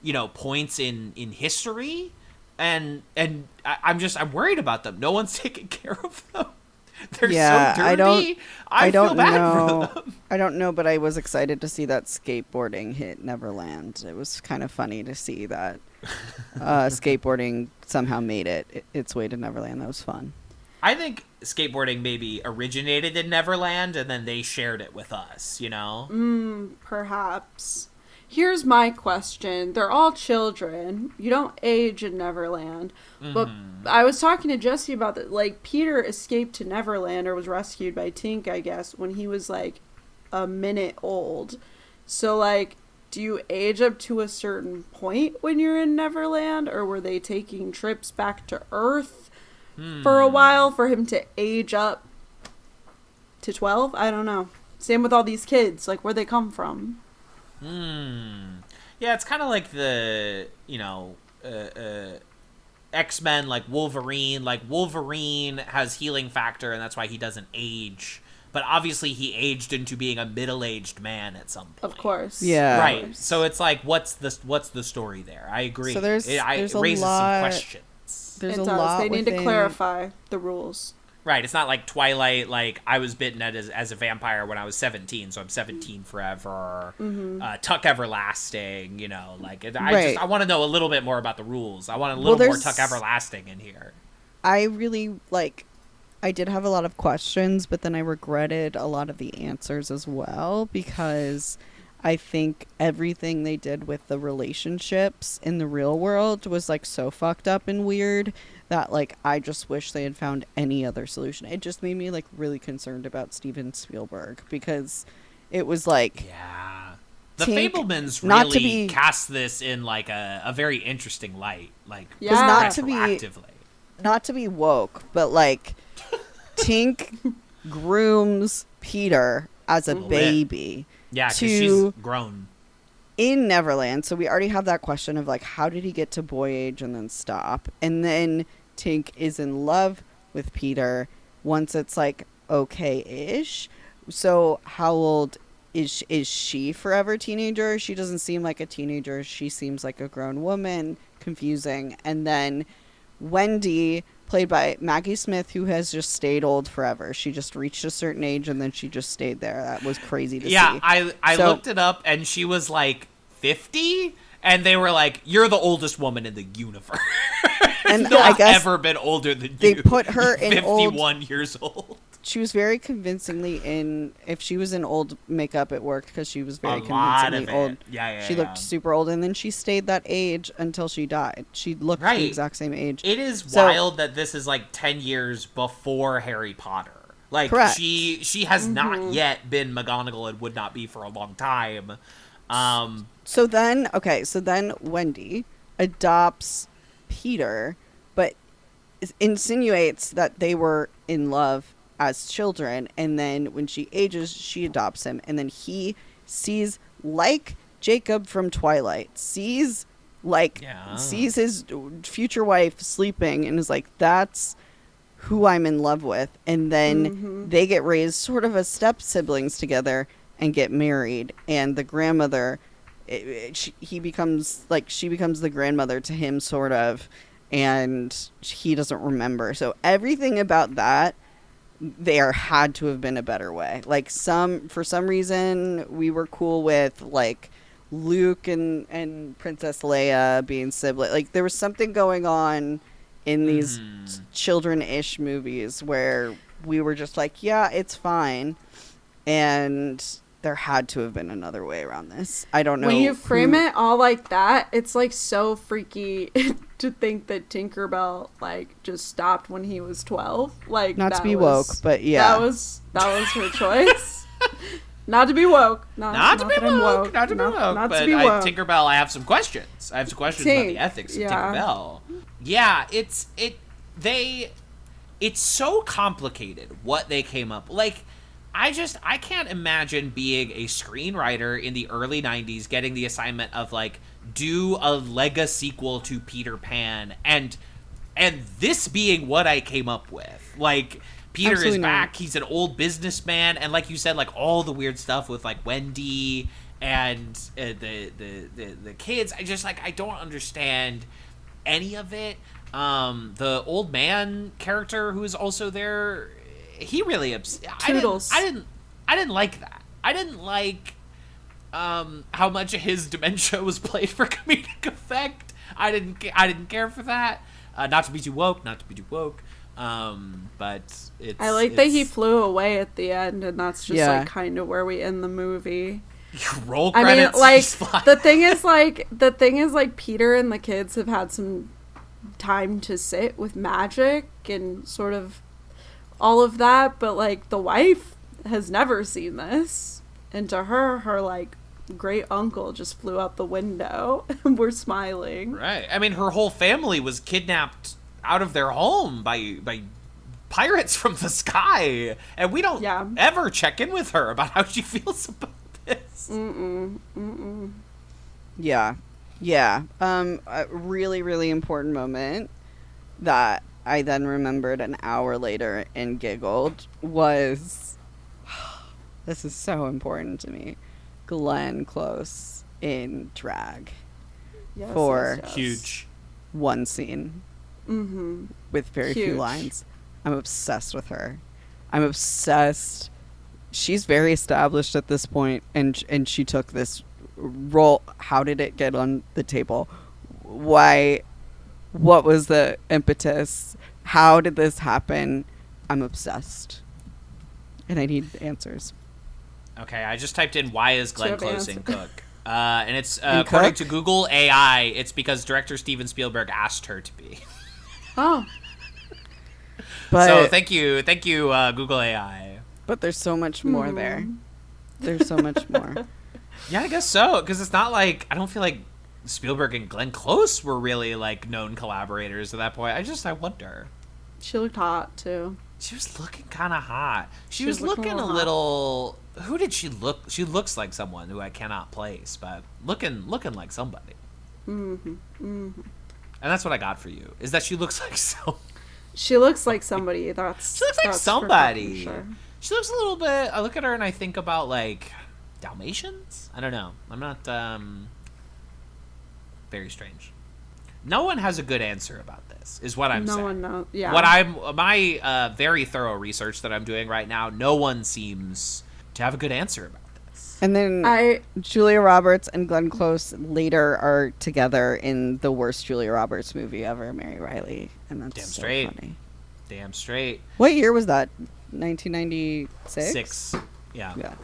you know, points in history? And I'm worried about them. No one's taking care of them. They're so dirty. I don't feel bad for them. I don't know, but I was excited to see that skateboarding hit Neverland. It was kind of funny to see that skateboarding somehow made its way to Neverland. That was fun. I think skateboarding maybe originated in Neverland and then they shared it with us, you know? Perhaps. Here's my question. They're all children. You don't age in Neverland. But I was talking to Jessi about that. Like, Peter escaped to Neverland, or was rescued by Tink, I guess, when he was, like, a minute old. So, like, do you age up to a certain point when you're in Neverland? Or were they taking trips back to Earth for a while for him to age up to 12? I don't know. Same with all these kids. Like, where'd they come from? Yeah, it's kind of like the, you know, X-Men, like Wolverine. Like, Wolverine has healing factor, and that's why he doesn't age. But obviously he aged into being a middle-aged man at some point. Of course. Yeah. Right. So it's like, what's the story there? I agree. So there's it a raises lot, some questions. There's It a does. lot They need to within- clarify the rules. Right, it's not like Twilight, like, I was bitten as a vampire when I was 17, so I'm 17 forever. Tuck Everlasting, you know, like, I want to know a little bit more about the rules. I want a little more Tuck Everlasting in here. I really, like, I did have a lot of questions, but then I regretted a lot of the answers as well, because I think everything they did with the relationships in the real world was, like, so fucked up and weird that, like, I just wish they had found any other solution. It just made me, like, really concerned about Steven Spielberg, because it was like... Yeah. The Tink, Fablemans not to really be- cast this in, like, a very interesting light. Like, Yeah. not to be- retroactively. Not to be woke, but, like, Tink grooms Peter as a baby. Yeah, because to- she's grown. In Neverland, so we already have that question of, like, how did he get to boy age and then stop? And then Tink is in love with Peter once it's, like, okay-ish. So how old is she forever teenager? She doesn't seem like a teenager. She seems like a grown woman. Confusing. And then Wendy, played by Maggie Smith, who has just stayed old forever. She just reached a certain age and then she just stayed there. That was crazy to see. Yeah, I looked it up and she was like 50 and they were like, you're the oldest woman in the universe. And no I one's guess ever been older than they you. put her in 51 years old. She was very convincingly in, if she was in old makeup, it worked because she was very A lot of convincingly it. old. Yeah, She looked super old, and then she stayed that age until she died. She looked Right. the exact same age. It is So- wild that this is like 10 years before Harry Potter. Like, Correct. she has not yet been McGonagall and would not be for a long time. So then Wendy adopts Peter, but insinuates that they were in love as children, and then when she ages, she adopts him, and then he sees, like Jacob from Twilight, sees his future wife sleeping and is like, that's who I'm in love with. And then they get raised sort of as step siblings together and get married, and the grandmother, she becomes the grandmother to him, sort of, and he doesn't remember. So everything about that, there had to have been a better way. Like, for some reason we were cool with, like, Luke and Princess Leia being siblings. Like, there was something going on in these children-ish movies where we were just like, yeah, it's fine. And there had to have been another way around this. I don't know. When you frame it all like that, it's, like, so freaky to think that Tinkerbell, like, just stopped when he was 12. Like, Not to that be was- woke, but yeah. That was her choice. Not to be woke. Not to be woke. Not But to be woke. Tinkerbell, I have some questions. I have some questions about the ethics of yeah. Tinkerbell. Yeah, it's so complicated what they came up. Like, I can't imagine being a screenwriter in the early 90s getting the assignment of, like, do a legasequel to Peter Pan, and this being what I came up with. Like, Peter Absolutely is back, not. he's an old businessman, and like you said, like, all the weird stuff with, like, Wendy and the kids. I don't understand any of it. The old man character who is also there, he really Toodles. I didn't like that. I didn't like how much of his dementia was played for comedic effect. I didn't care for that. Not to be too woke, but it's. I like that he flew away at the end, and that's just Yeah. like kind of where we end the movie. Roll I mean, credits. like he's flying. the thing is like Peter and the kids have had some time to sit with magic and sort of all of that, but like the wife has never seen this, and to her like great uncle just flew out the window and we're smiling. Right. I mean, her whole family was kidnapped out of their home by pirates from the sky, and we don't ever check in with her about how she feels about this. Yeah. A really, really important moment that I then remembered an hour later and giggled was, this is so important to me, Glenn Close in drag Yes, for Huge. one scene with very few Huge. lines. I'm obsessed with her. I'm obsessed. She's very established at this point, and she took this role. How did it get on the table? Why? What was the impetus? How did this happen? I'm obsessed, and I need answers. Okay, I just typed in why is Glenn Sure, Close in answer. Cook, and it's according to Google AI, it's because director Steven Spielberg asked her to be. Oh, But So thank you, Google AI. but there's so much more there. There's so much more. Yeah, I guess so, because it's not like, I don't feel like Spielberg and Glenn Close were really like known collaborators at that point. I wonder. she looked hot too. She was looking kind of hot. She She was was looking looking a a little hot. little. Who did she look? She looks like someone who I cannot place, but looking like somebody. And that's what I got for you. Is that she looks like so. She looks like somebody. That's She looks like that's for somebody. fucking sure. She looks a little bit. I look at her and I think about like Dalmatians. I don't know. I'm not. Very strange. No one has a good answer about this. Is what I'm saying. No one knows. Yeah. My very thorough research that I'm doing right now. No one seems to have a good answer about this. And then Julia Roberts and Glenn Close later are together in the worst Julia Roberts movie ever, Mary Riley, and that's Damn so straight. funny. Damn straight. What year was that? 1996. 6. Yeah. Yeah.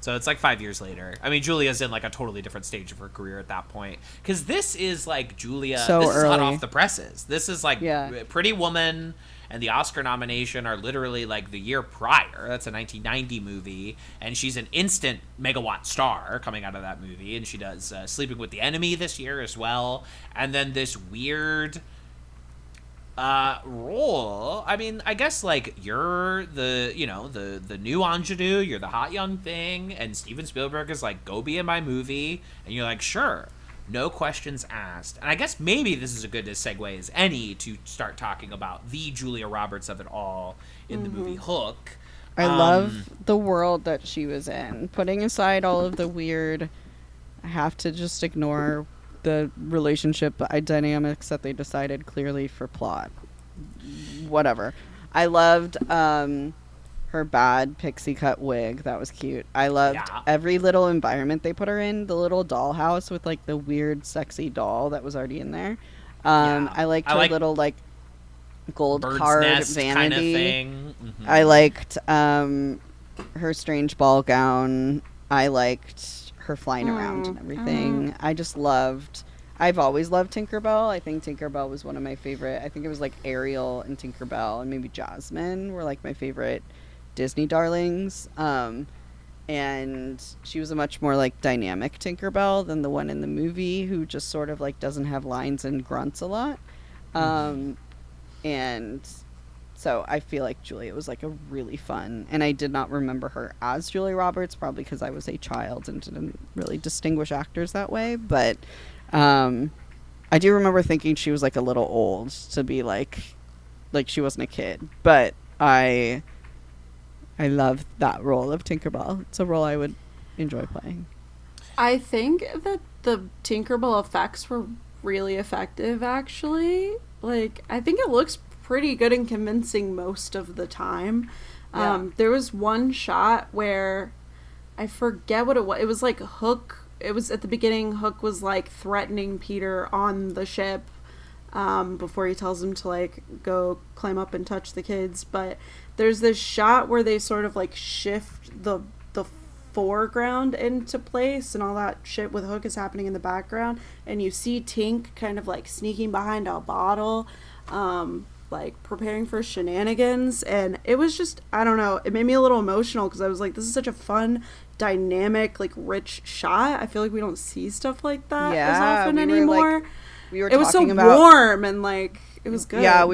So it's like 5 years later. I mean, Julia's in like a totally different stage of her career at that point. Because this is like Julia. So this is hot early. off the presses. This is like Yeah. Pretty Woman and the Oscar nomination are literally like the year prior. That's a 1990 movie. And she's an instant megawatt star coming out of that movie. And she does Sleeping with the Enemy this year as well. And then this weird role. I mean, I guess like you're the new ingenue, you're the hot young thing, and Steven Spielberg is like, go be in my movie, and you're like, sure, no questions asked. And I guess maybe this is as good a segue as any to start talking about the Julia Roberts of it all in the movie Hook. I love the world that she was in. Putting aside all of the weird, I have to just ignore the relationship dynamics that they decided clearly for plot. Whatever. I loved her bad pixie cut wig. That was cute. I loved every little environment they put her in. The little dollhouse with like the weird sexy doll that was already in there. I liked her little like gold bird's card nest vanity. kind of thing. Mm-hmm. I liked her strange ball gown. I liked her flying around and everything. I've always loved Tinkerbell. I think Tinkerbell was one of my favorite. I think it was like Ariel and Tinkerbell and maybe Jasmine were like my favorite Disney darlings. And she was a much more like dynamic Tinkerbell than the one in the movie who just sort of like doesn't have lines and grunts a lot. And so I feel like Julia was like a really fun, and I did not remember her as Julia Roberts, probably because I was a child and didn't really distinguish actors that way. But I do remember thinking she was like a little old to be like she wasn't a kid. But I love that role of Tinkerbell. It's a role I would enjoy playing. I think that the Tinkerbell effects were really effective, actually. Like, I think it looks pretty good and convincing most of the time. Yeah. There was one shot where I forget what it was. It was like Hook. It was at the beginning. Hook was like threatening Peter on the ship before he tells him to like go climb up and touch the kids. But there's this shot where they sort of like shift the foreground into place, and all that shit with Hook is happening in the background, and you see Tink kind of like sneaking behind a bottle, like preparing for shenanigans. And it was just, I don't know, it made me a little emotional because I was like, this is such a fun, dynamic, like rich shot. I feel like we don't see stuff like that as often anymore. We were it was so talking about warm and like it was good. Yeah,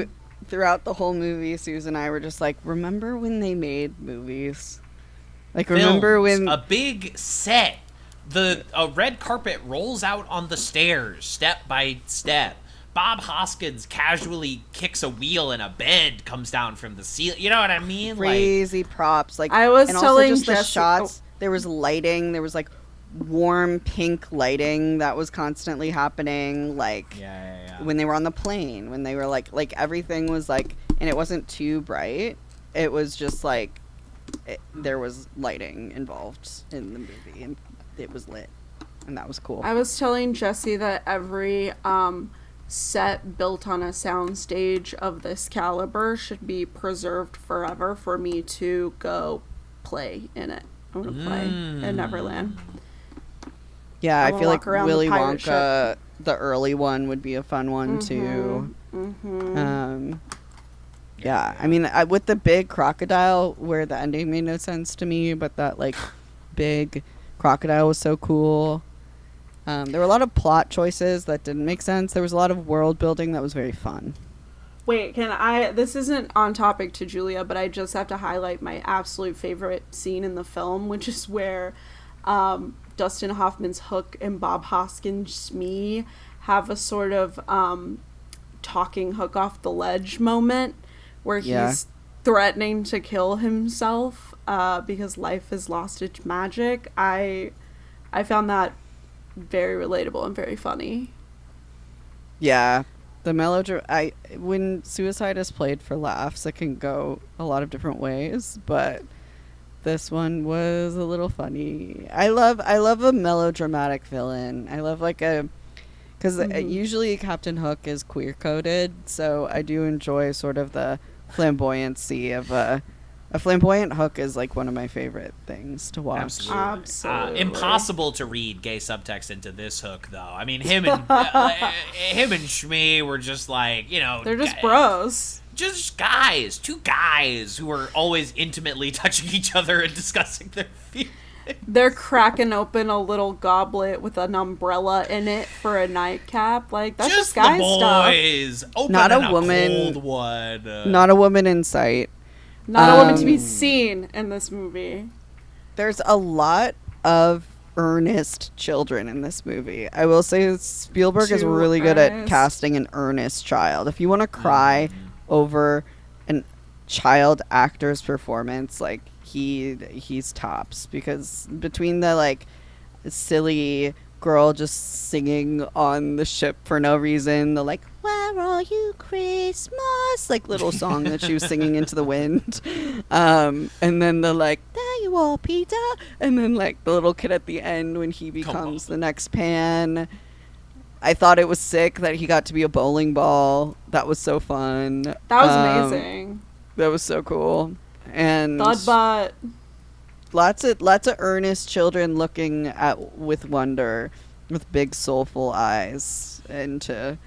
throughout the whole movie, Suze and I were just like, remember when they made movies? Like, remember when a big set, a red carpet rolls out on the stairs, step by step. Bob Hoskins casually kicks a wheel and a bed comes down from the ceiling. You know what I mean? Crazy props. Like, I was and telling also just the Jesse- shots. There was lighting. There was like warm pink lighting that was constantly happening. Like, when they were on the plane, when they were like everything was like, and it wasn't too bright. It was just like, there was lighting involved in the movie, and it was lit, and that was cool. I was telling Jesse that every set built on a soundstage of this caliber should be preserved forever for me to go play in it. I want to play in Neverland. Yeah, I wanna feel walk like around the Willy pirate Wonka, the early one, would be a fun one too. Yeah, I mean, with the big crocodile, where the ending made no sense to me, but that like big crocodile was so cool. There were a lot of plot choices that didn't make sense. There was a lot of world building that was very fun. Wait, this isn't on topic to Julia, but I just have to highlight my absolute favorite scene in the film, which is where Dustin Hoffman's Hook and Bob Hoskins' Smee have a sort of talking Hook off the ledge moment where he's threatening to kill himself because life has lost its magic. I found that very relatable and very funny. Yeah, the melodrama. When suicide is played for laughs, it can go a lot of different ways, but this one was a little funny. I love a melodramatic villain. I love because usually Captain Hook is queer coded, so I do enjoy sort of the flamboyancy of a flamboyant Hook is like one of my favorite things to watch. Absolutely. Impossible to read gay subtext into this Hook, though. I mean, him and Shmee were just like, you know, they're just bros. Just guys, two guys who are always intimately touching each other and discussing their feelings. They're cracking open a little goblet with an umbrella in it for a nightcap. Like, that's just guy the boys. stuff. Open Not a woman. Cold one. Not a woman in sight. Not a woman to be seen in this movie. There's a lot of earnest children in this movie. I will say Spielberg is really good at casting an earnest child. If you want to cry over a child actor's performance, like he's tops, because between the like silly girl just singing on the ship for no reason, the like "Where are you Christmas" like little song that she was singing into the wind, and then the like "There you are Peter," and then like the little kid at the end when he becomes the next Pan. I thought it was sick that he got to be a bowling ball. That was so fun. That was amazing. That was so cool. And Thudbot. Lots of earnest children looking at with wonder, with big soulful eyes into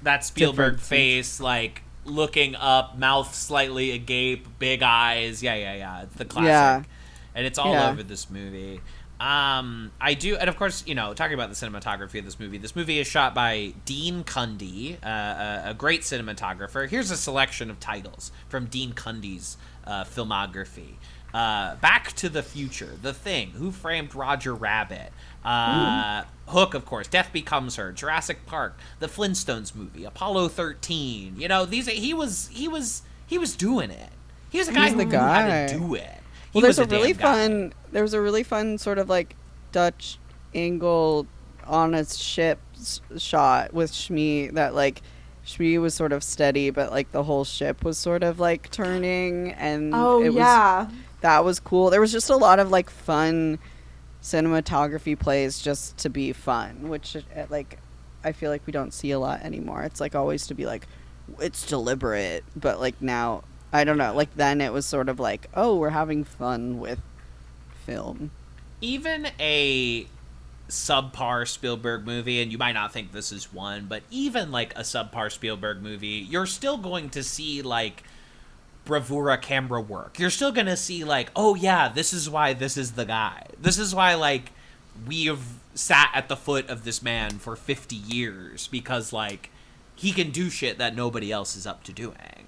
that Spielberg face, like looking up, mouth slightly agape, big eyes. Yeah. It's the classic, and it's all over this movie. I do, and of course, talking about the cinematography of this movie is shot by Dean Cundey, a great cinematographer. Here's a selection of titles from Dean Cundey's filmography. Back to the Future, The Thing, Who Framed Roger Rabbit, Hook, of course, Death Becomes Her, Jurassic Park, The Flintstones movie, Apollo 13. He was doing it. He was a guy who knew how to do it. Well, there's a really fun sort of like Dutch angle on a ship shot with Shmi that like Shmi was sort of steady, but like the whole ship was sort of like turning, and that was cool. There was just a lot of like fun cinematography plays just to be fun, which like I feel like we don't see a lot anymore. It's like always to be like it's deliberate, but like now I don't know, like then it was sort of like, oh, we're having fun with film. Even a subpar Spielberg movie, and you might not think this is one, but even like a subpar Spielberg movie, you're still going to see like bravura camera work. You're still going to see like, oh yeah, this is why this is the guy. This is why like we have sat at the foot of this man for 50 years because like he can do shit that nobody else is up to doing.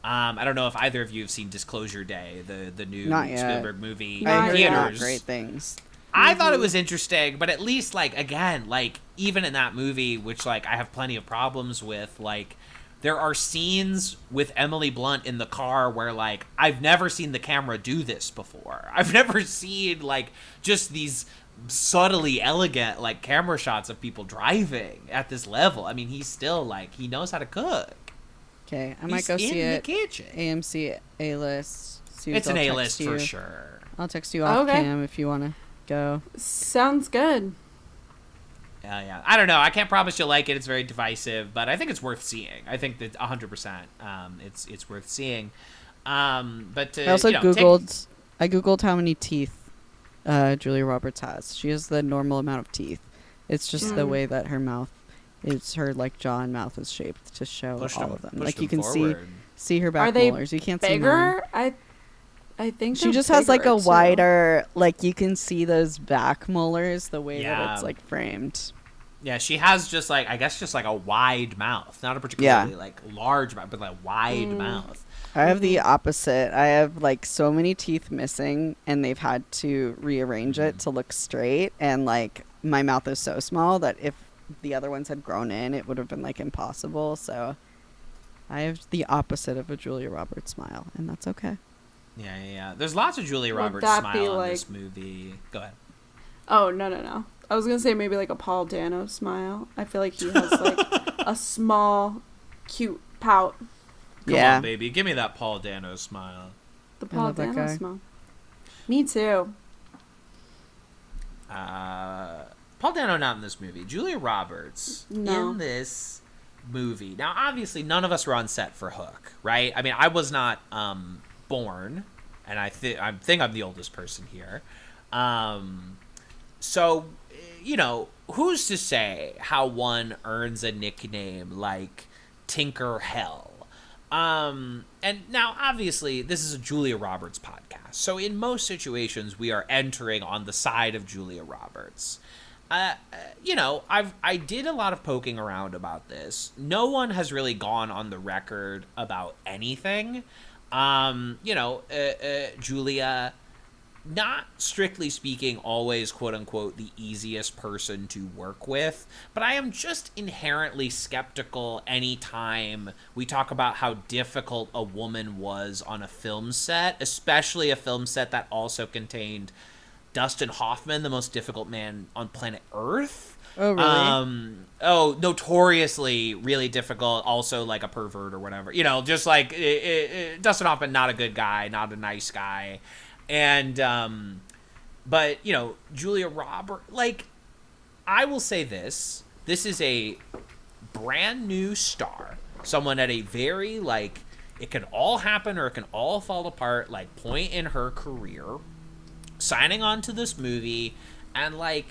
I don't know if either of you have seen Disclosure Day, the new Spielberg movie in theaters. Great things. I thought it was interesting, but at least, like, again, like, even in that movie, which, like, I have plenty of problems with, like, there are scenes with Emily Blunt in the car where, like, I've never seen the camera do this before. I've never seen, like, just these subtly elegant, like, camera shots of people driving at this level. I mean, he's still, like, he knows how to cook. Okay, I might go see it. The kitchen. AMC A-list. It's an A-list for sure. I'll text you off cam if you want to go. Sounds good. Yeah. I don't know. I can't promise you'll like it. It's very divisive, but I think it's worth seeing. I think that 100%. It's worth seeing. But I also Googled. I Googled how many teeth Julia Roberts has. She has the normal amount of teeth. It's just the way that her mouth. It's her like jaw and mouth is shaped to show all of them. Like you can see her back molars. You can't see mine. I think she just has like a wider, like you can see those back molars the way that it's like framed. Yeah, she has just like a wide mouth, not a particularly like large mouth, but like wide mouth. I have the opposite. I have like so many teeth missing, and they've had to rearrange it to look straight. And like my mouth is so small that if the other ones had grown in, it would have been like impossible. So I have the opposite of a Julia Roberts smile, and that's okay. Yeah. There's lots of Julia Roberts smile in this movie. Go ahead. Oh, no. I was going to say maybe like a Paul Dano smile. I feel like he has like a small, cute pout. Come on, baby. Give me that Paul Dano smile. The Paul Dano smile. Me too. Paul Dano not in this movie. Julia Roberts in this movie. Now, obviously, none of us were on set for Hook, right? I mean, I was not born, and I think I'm the oldest person here. So, who's to say how one earns a nickname like Tinker Hell? And now, obviously, this is a Julia Roberts podcast. So in most situations, we are entering on the side of Julia Roberts. I did a lot of poking around about this. No one has really gone on the record about anything. Julia, not strictly speaking, always quote unquote the easiest person to work with, but I am just inherently skeptical anytime we talk about how difficult a woman was on a film set, especially a film set that also contained Dustin Hoffman, the most difficult man on planet Earth. Oh, really? Notoriously really difficult, also like a pervert or whatever. Just like Dustin Hoffman, not a good guy, not a nice guy. And, but, Julia Roberts, like, I will say this is a brand new star, someone at a very, like, it can all happen or it can all fall apart, like, point in her career, signing on to this movie, and, like,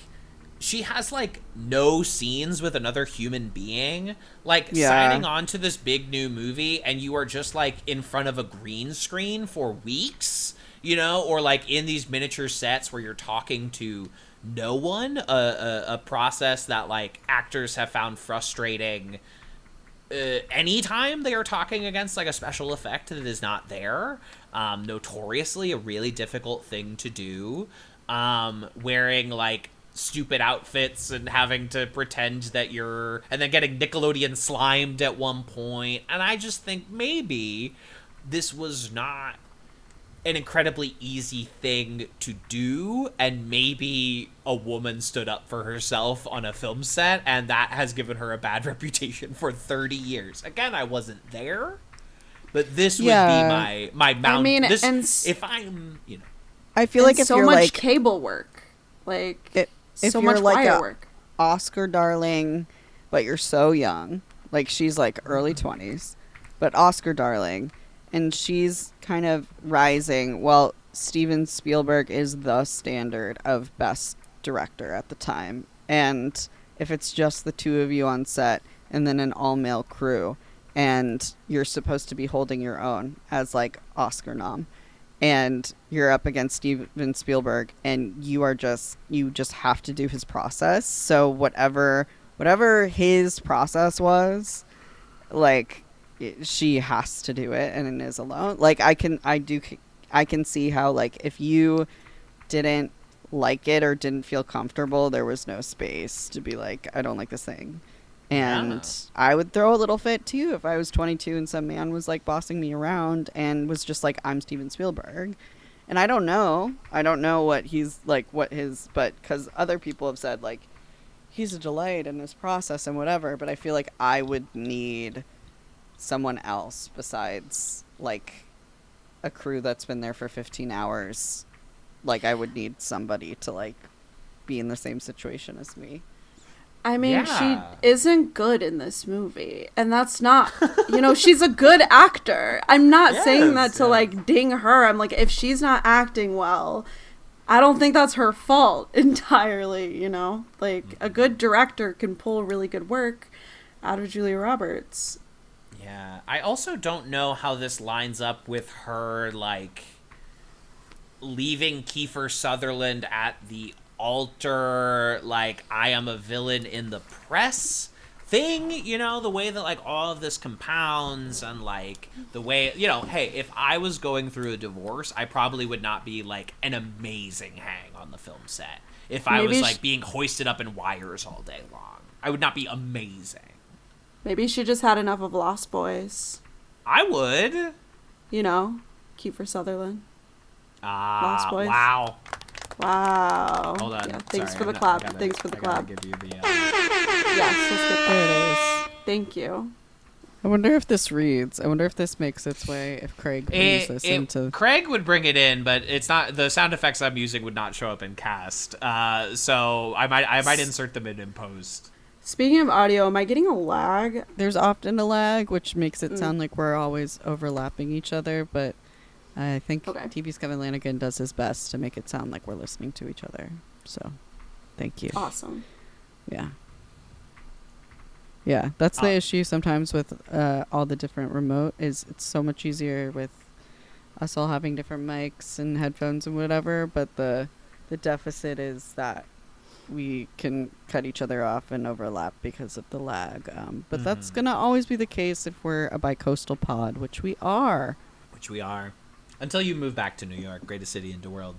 she has, like, no scenes with another human being. Like, signing on to this big new movie, and you are just, like, in front of a green screen for weeks, or, like, in these miniature sets where you're talking to no one, a process that like actors have found frustrating anytime they are talking against like a special effect that is not there. Notoriously a really difficult thing to do. Wearing like stupid outfits and having to pretend that you're, and then getting Nickelodeon slimed at one point. And I just think maybe this was not an incredibly easy thing to do, and maybe a woman stood up for herself on a film set, and that has given her a bad reputation for 30 years. Again, I wasn't there, but this would be my mount. I mean, this, and if I'm, you know, I feel like if so you're much like cable work, like if so you're much like wire a work. Oscar darling, but you're so young, like she's like early 20s, but Oscar darling, and she's kind of rising. Well, Steven Spielberg is the standard of best director at the time, and if it's just the two of you on set and then an all-male crew, and you're supposed to be holding your own as like Oscar nom, and you're up against Steven Spielberg, and you just have to do his process. So whatever his process was, like, she has to do it, and it is alone. Like, I can see how, like, if you didn't like it or didn't feel comfortable, there was no space to be like, I don't like this thing. And I would throw a little fit too if I was 22 and some man was like bossing me around and was just like, I'm Steven Spielberg. And I don't know what he's like, but because other people have said like he's a delight in his process and whatever, but I feel like I would need someone else besides like a crew that's been there for 15 hours. Like, I would need somebody to like be in the same situation as me. I mean, she isn't good in this movie, and that's not, she's a good actor. I'm not saying that to, like, ding her. I'm like, if she's not acting well, I don't think that's her fault entirely, Like, a good director can pull really good work out of Julia Roberts. Yeah. I also don't know how this lines up with her, like, leaving Kiefer Sutherland at the altar, like, I am a villain in the press thing, the way that like all of this compounds, and like the way, hey, if I was going through a divorce, I probably would not be like an amazing hang on the film set. If I was like being hoisted up in wires all day long, I would not be amazing. Maybe she just had enough of Lost Boys. I would. Kiefer Sutherland. Lost Boys. Wow. Hold on. Yeah, thanks Sorry, for the clap. Thanks for the clap. Give you the, Yes, let's get There it is. Thank you. I wonder if this reads. I wonder if this makes its way, if Craig brings this into... Craig would bring it in, but it's not, the sound effects I'm using would not show up in cast. So I might insert them in post. Speaking of audio, am I getting a lag? There's often a lag, which makes it sound like we're always overlapping each other, but I think TV's Kevin Lanigan does his best to make it sound like we're listening to each other. So, thank you. Awesome. Yeah. Yeah, that's the issue sometimes with all the different remote, is it's so much easier with us all having different mics and headphones and whatever, but the deficit is that we can cut each other off and overlap because of the lag. But that's going to always be the case if we're a bi-coastal pod, which we are. Until you move back to New York, greatest city in the world.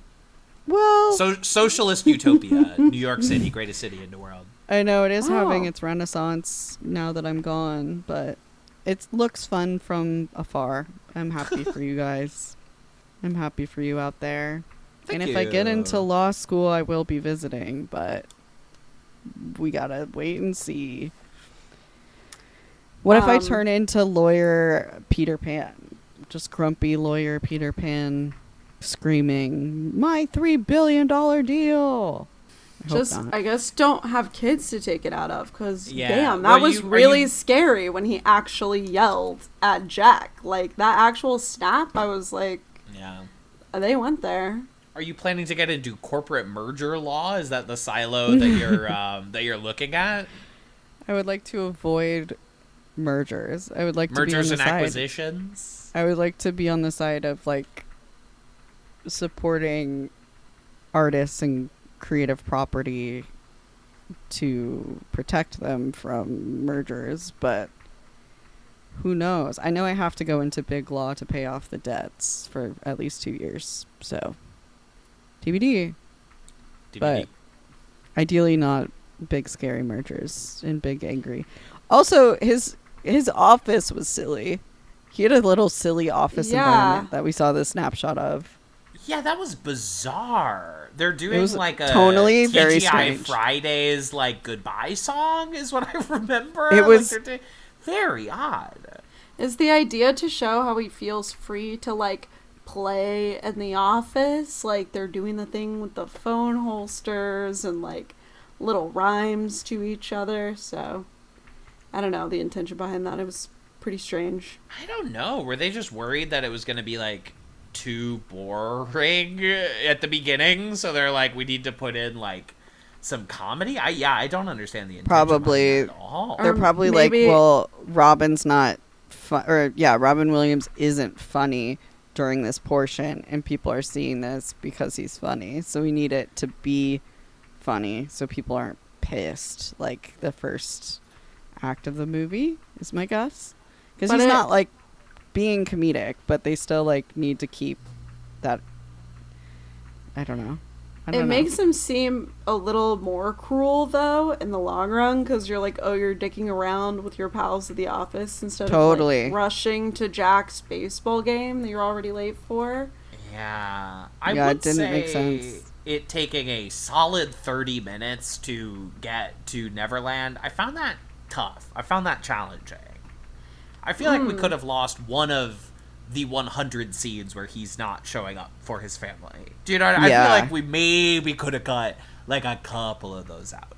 Well... socialist utopia, New York City, greatest city in the world. I know, it is having its renaissance now that I'm gone, but it looks fun from afar. I'm happy for you guys. I'm happy for you out there. Thank and if you. I get into law school, I will be visiting, but we gotta wait and see. What if I turn into lawyer Peter Pan? Just grumpy lawyer Peter Pan screaming, my $3 billion deal. I guess don't have kids to take it out of, because damn, that was scary when he actually yelled at Jack. Like, that actual snap, I was like, they went there. Are you planning to get into corporate merger law? Is that the silo that you're looking at? I would like to avoid mergers. I would like to be on the mergers and side. acquisitions. I would like to be on the side of like supporting artists and creative property to protect them from mergers, but who knows? I know I have to go into big law to pay off the debts for at least 2 years, so TBD. But ideally not big scary mergers and big angry. Also, his office was silly. He had a little silly office environment that we saw the snapshot of. Yeah, that was bizarre. They're doing like a tonally TGI very strange. Fridays like goodbye song is what I remember. It was very odd. Is the idea to show how he feels free to like play in the office? Like they're doing the thing with the phone holsters and like little rhymes to each other. So I don't know the intention behind that. It was pretty strange. I don't know. Were they just worried that it was going to be like too boring at the beginning? So they're like, we need to put in like some comedy. I don't understand the intention Probably behind that at all. they're probably like, well, Robin's not Robin Williams isn't funny during this portion, and people are seeing this because he's funny, so we need it to be funny so people aren't pissed like the first act of the movie is my guess, because he's not like being comedic, but they still like need to keep that. I don't know. It makes him seem a little more cruel, though, in the long run, because you're like, oh, you're dicking around with your pals at the office instead of like, rushing to Jack's baseball game that you're already late for. Yeah. I would say make sense. It taking a solid 30 minutes to get to Neverland, I found that tough. I found that challenging. I feel like we could have lost one of the 100 scenes where he's not showing up for his family. Do you know what I feel like we maybe could have cut like a couple of those out.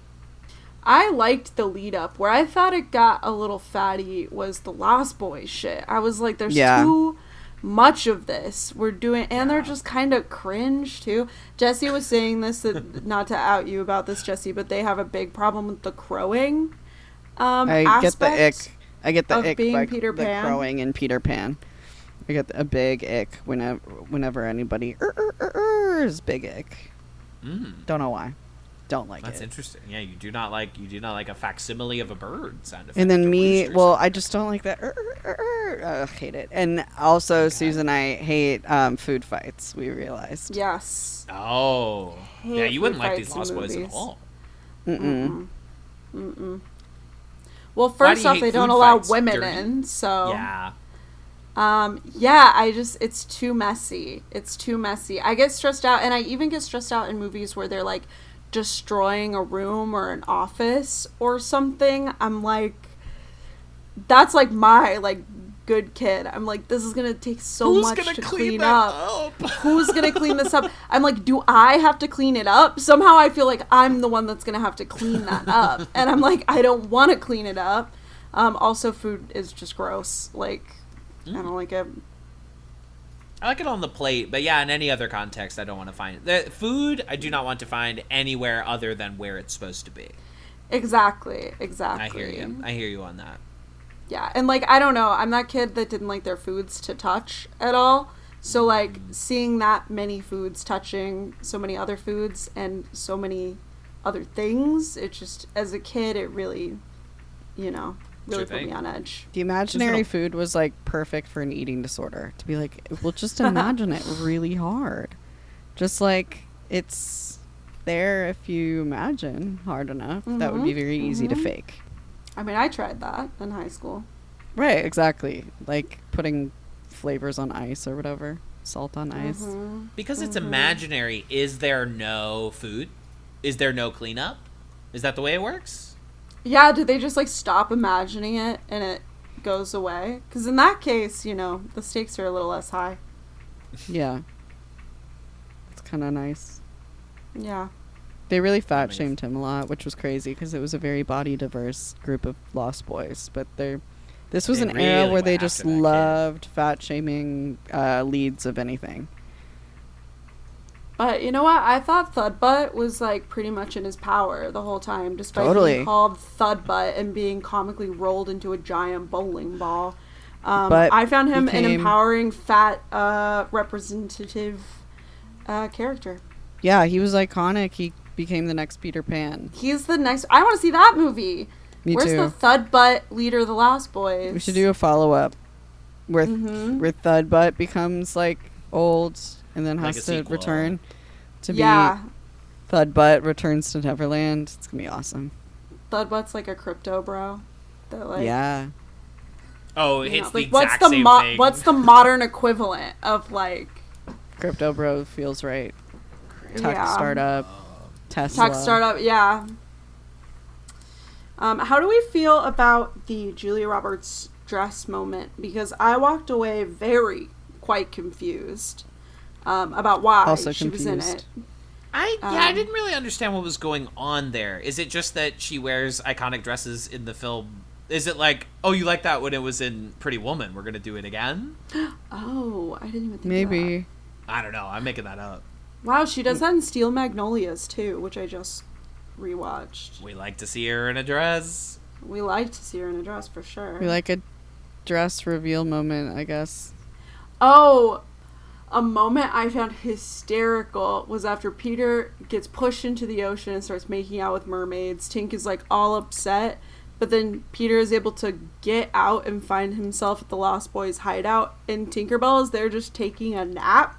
I liked the lead up. Where I thought it got a little fatty was the Lost Boys shit. I was like, there's too much of this we're doing, and they're just kind of cringe too. Jesse was saying this, not to out you about this, Jesse, but they have a big problem with the crowing I get the ick. I get the of ick being by Peter the Pan. crowing in Peter Pan. I get a big ick whenever anybody is big ick. Don't know why. Don't like That's it. interesting. Yeah, you do not like a facsimile of a bird sound effect. And then me, well, I just don't like that. I hate it. And also, Suze and I hate food fights. We realized. Yes. Oh, yeah, you wouldn't like these Lost Boys movies. at all. Well, first off, they don't allow women in, so yeah. It's too messy. It's too messy. I get stressed out, and I even get stressed out in movies where they're like destroying a room or an office or something. I'm like, that's like my like good kid. I'm like, this is gonna take so much to clean up. Who's gonna clean this up? I'm like, do I have to clean it up? Somehow I feel like I'm the one that's gonna have to clean that up, and I'm like, I don't want to clean it up. Also, food is just gross. Like, I don't like it. I like it on the plate, but yeah, in any other context, I don't want to find it. The food, I do not want to find anywhere other than where it's supposed to be. Exactly. I hear you on that. Yeah, and like, I don't know, I'm that kid that didn't like their foods to touch at all. So like, seeing that many foods touching so many other foods and so many other things, it just, as a kid, it really, put me on edge. The imaginary food was like perfect for an eating disorder. To be like, well, just imagine it really hard. Just like, it's there if you imagine hard enough. That would be very easy to fake. I mean, I tried that in high school. Right, exactly. Like putting flavors on ice or whatever. Salt on ice. Because it's imaginary, is there no food? Is there no cleanup? Is that the way it works? Yeah, do they just like stop imagining it and it goes away? Because in that case, the stakes are a little less high. Yeah. It's kind of nice. Yeah. They really fat shamed him a lot, which was crazy because it was a very body diverse group of Lost Boys. But this was an era where they just loved fat shaming leads of anything. But you know what? I thought Thudbutt was like pretty much in his power the whole time, despite being called Thudbutt and being comically rolled into a giant bowling ball. But I found him an empowering, fat, representative character. Yeah, he was iconic. He became the next Peter Pan. He's the next. I want to see that movie. Me Where's too. the Thud Butt leader of the Lost Boys? We should do a follow-up where where Thud Butt becomes like old and then has to Legasequel. return to Yeah. be Thud Butt returns to Neverland. It's gonna be awesome. Thud Butt's like a crypto bro. That like Yeah. Oh, you know, it's the like, what's exact the same mo- thing. what's the modern equivalent of like Crypto Bro feels right. Tech yeah. startup. Tesla. Tech startup? Yeah. How do we feel about the Julia Roberts dress moment? Because I walked away quite confused about why Also she was in confused. it. I didn't really understand what was going on there. Is it just that she wears iconic dresses in the film? Is it like, oh, you like that when it was in Pretty Woman, we're gonna do it again? Oh, I didn't even think of Maybe. I don't know. I'm making that up. that. Wow, she does that in Steel Magnolias too, which I just rewatched. We like to see her in a dress. We like to see her in a dress for sure. We like a dress reveal moment, I guess. Oh, a moment I found hysterical was after Peter gets pushed into the ocean and starts making out with mermaids. Tink is like all upset, but then Peter is able to get out and find himself at the Lost Boys hideout, and Tinkerbell is there just taking a nap.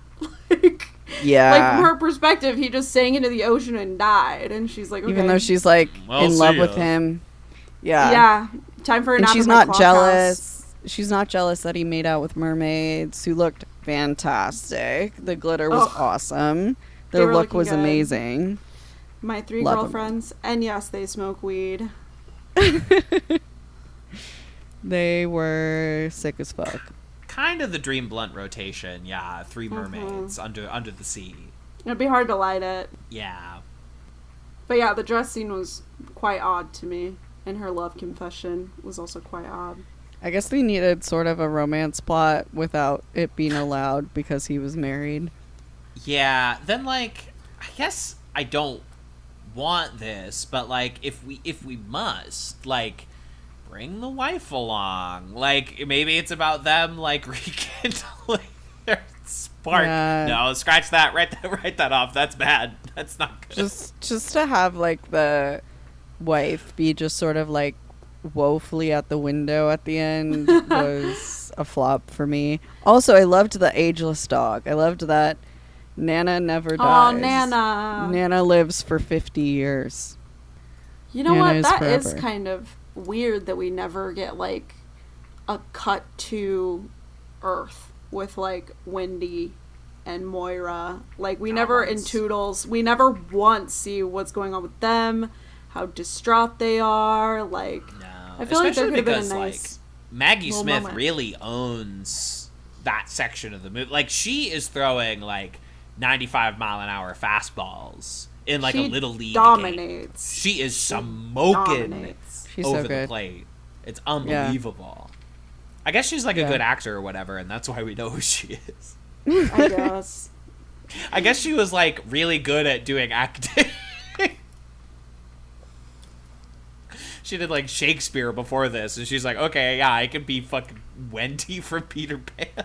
Like, Yeah. like from her perspective, he just sank into the ocean and died, and she's like, okay. Even though she's like Well, in see love ya. with him. Yeah. yeah, time for a And nap she's in my not clock jealous. house. She's not jealous that he made out with mermaids who looked fantastic. The glitter was Ugh. awesome. They Their were look looking was good. amazing. My 3 Love 'em. girlfriends, and yes, they smoke weed. They were sick as fuck. Kind of the Dream Blunt rotation. Yeah, 3 mermaids under the sea. It'd be hard to light it. Yeah. But yeah, the dress scene was quite odd to me, and her love confession was also quite odd. I guess we needed sort of a romance plot without it being allowed because he was married. Yeah, then like I guess I don't want this, but like if we must, like bring the wife along. Like maybe it's about them like rekindling their spark. Yeah. No, scratch that. Write that off. That's bad. That's not good. Just to have like the wife be just sort of like woefully at the window at the end was a flop for me. Also, I loved the ageless dog. I loved that Nana never dies. Oh, Nana. Nana lives for 50 years. You know Nana what? is That is forever. kind of weird that we never get like a cut to Earth with like Wendy and Moira. Like we never in once. Toodles, we never once see what's going on with them, how distraught they are. Like No. I feel like there Especially could have been a because nice like Maggie little Smith moment. really owns that section of the movie. Like she is throwing like 95-mile-an-hour fastballs in like She a little league dominates. game. She is smoking dominates. She's over so the good. plate. It's unbelievable. I guess she's like a Yeah. good actor or whatever, and that's why we know who she is. I guess. I guess she was like really good at doing acting. She did like Shakespeare before this, and she's like, okay, yeah, I could be fucking Wendy from Peter Pan.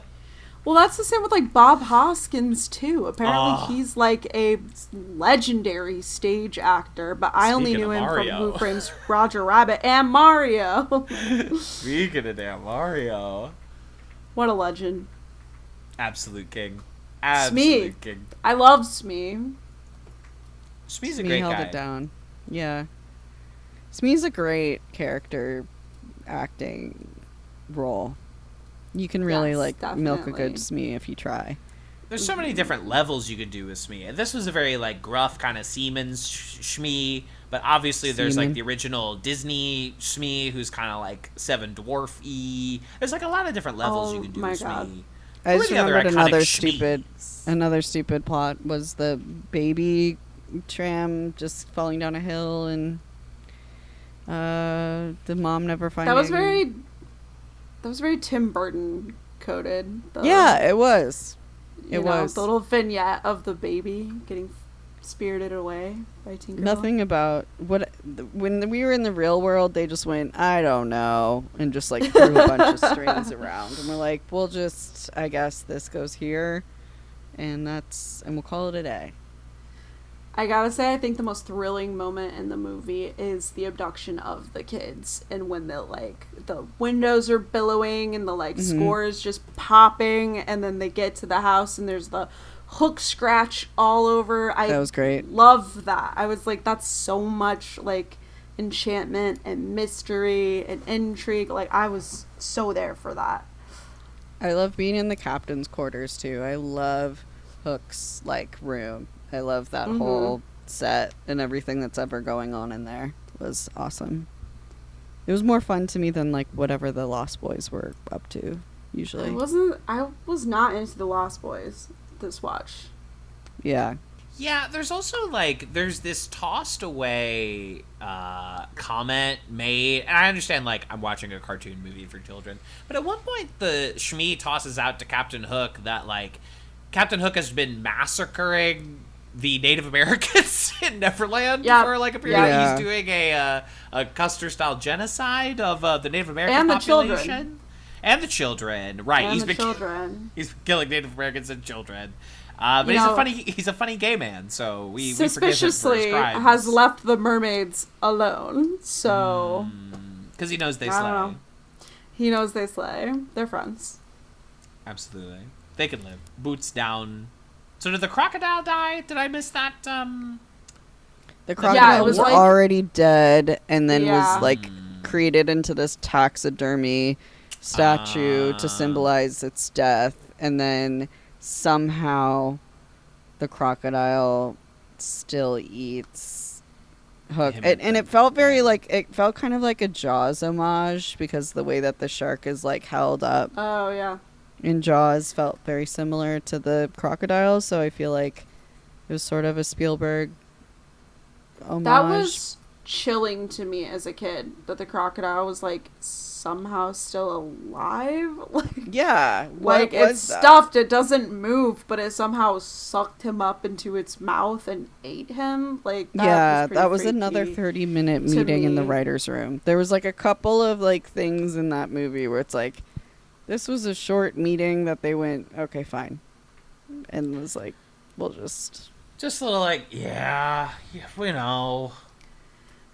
Well, that's the same with like Bob Hoskins too. Apparently, he's like a legendary stage actor, but I only Speaking knew of him from Mario. Who Framed Roger Rabbit and Mario. Speaking of damn Mario. What a legend! Absolute king. Smee. Absolute king. I love Smee. Smee's a Smee great held guy. it down. Yeah. Smee's a great character acting role. You can really Yes, like milk a definitely. good Smee if you try. There's so many different levels you could do with Smee. This was a very like gruff kind of seaman Shmee, but obviously there's like Seaman. the original Disney Shmee who's kind of like Seven Dwarf-y. There's like a lot of different levels Oh you can do my with God. Smee. I Who just are the other remembered iconic another stupid plot was the baby tram just falling down a hill and the mom never finding. That was very Tim Burton coded. Yeah, it was. You It know, was. the little vignette of the baby getting spirited away by Tinkerbell. Nothing about when we were in the real world, they just went, I don't know, and just like threw a bunch of strings around, and we're like, we'll just, I guess this goes here, and we'll call it a day. I gotta say, I think the most thrilling moment in the movie is the abduction of the kids, and when the windows are billowing and the score is just popping, and then they get to the house and there's the hook scratch all over. That was great. Love that. I was like, that's so much enchantment and mystery and intrigue. I was so there for that. I love being in the captain's quarters too. I love Hook's room. I love that whole set, and everything that's ever going on in there was awesome. It was more fun to me than whatever the Lost Boys were up to usually. I was not into the Lost Boys this watch. Yeah. Yeah, there's also there's this tossed away comment made, and I understand I'm watching a cartoon movie for children, but at one point the Shmi tosses out to Captain Hook that Captain Hook has been massacring the Native Americans in Neverland for a period. Yeah. He's doing a Custer-style genocide of the Native American and population. The children. And the children, right? And children. He's killing Native Americans and children. But he's a funny gay man, so we forgive him for his suspiciously crimes. has left the mermaids alone. So because he knows they I slay. don't know. He knows they slay. They're friends. Absolutely, they can live. Boots down. So did the crocodile die? Did I miss that? The crocodile was was already dead, and then was created into this taxidermy statue to symbolize its death, and then somehow the crocodile still eats Hook. And it felt very it felt kind of like a Jaws homage, because the way that the shark is held up. Oh yeah. In Jaws felt very similar to the crocodile, so I feel like it was sort of a Spielberg homage. That was chilling to me as a kid, that the crocodile was somehow still alive. Yeah. It's stuffed, it doesn't move, but it somehow sucked him up into its mouth and ate him. That was another 30-minute meeting in the writer's room. There was a couple of things in that movie where it's this was a short meeting that they went, okay, fine. And was we'll just a little yeah, we know.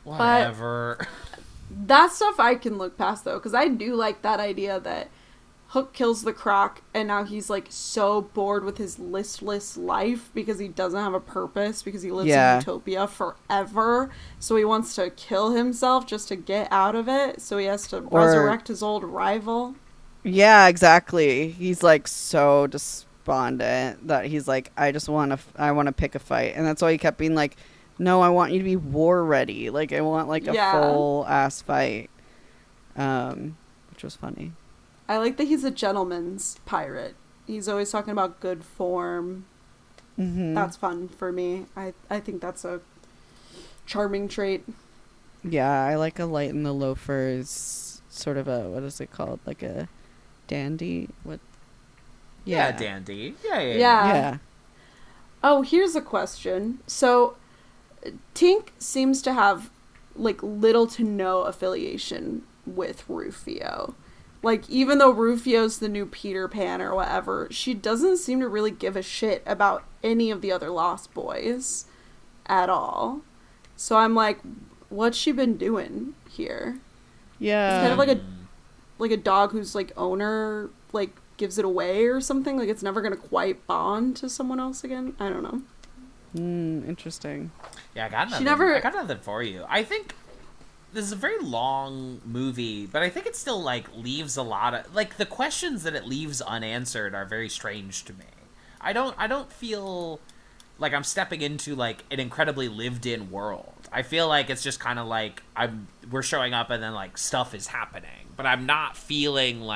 Whatever. But that stuff I can look past, though, because I do like that idea that Hook kills the croc, and now he's so bored with his listless life because he doesn't have a purpose, because he lives in utopia forever. So he wants to kill himself just to get out of it. So he has to resurrect his old rival. Yeah, exactly. He's so despondent that he's I want to pick a fight, and that's why he kept being no, I want you to be war ready. I want a full ass fight, which was funny. I like that he's a gentleman's pirate. He's always talking about good form. Mm-hmm. That's fun for me. I think that's a charming trait. Yeah, I like a light in the loafers, sort of a, what is it called? A dandy? What? Yeah, dandy. Yeah. Oh, here's a question. So, Tink seems to have, little to no affiliation with Rufio. Even though Rufio's the new Peter Pan or whatever, she doesn't seem to really give a shit about any of the other Lost Boys at all. So I'm what's she been doing here? Yeah. It's kind of like a dog whose owner gives it away or something. It's never gonna quite bond to someone else again. I don't know. Interesting. Yeah, I got nothing for you. I think this is a very long movie, but I think it still leaves a lot of the questions that it leaves unanswered are very strange to me. I don't feel like I'm stepping into an incredibly lived-in world. I feel it's just kind of we're showing up and then stuff is happening, but I'm not feeling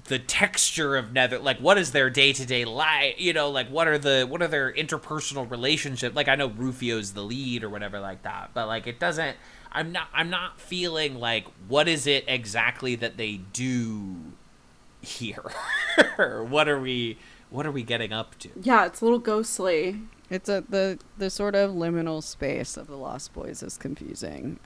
the texture of Nether, what is their day-to-day life, what are their interpersonal relationships. I know Rufio's the lead or whatever but it doesn't, I'm not feeling what is it exactly that they do here? what are we getting up to? Yeah, it's a little ghostly. It's the sort of liminal space of the Lost Boys is confusing,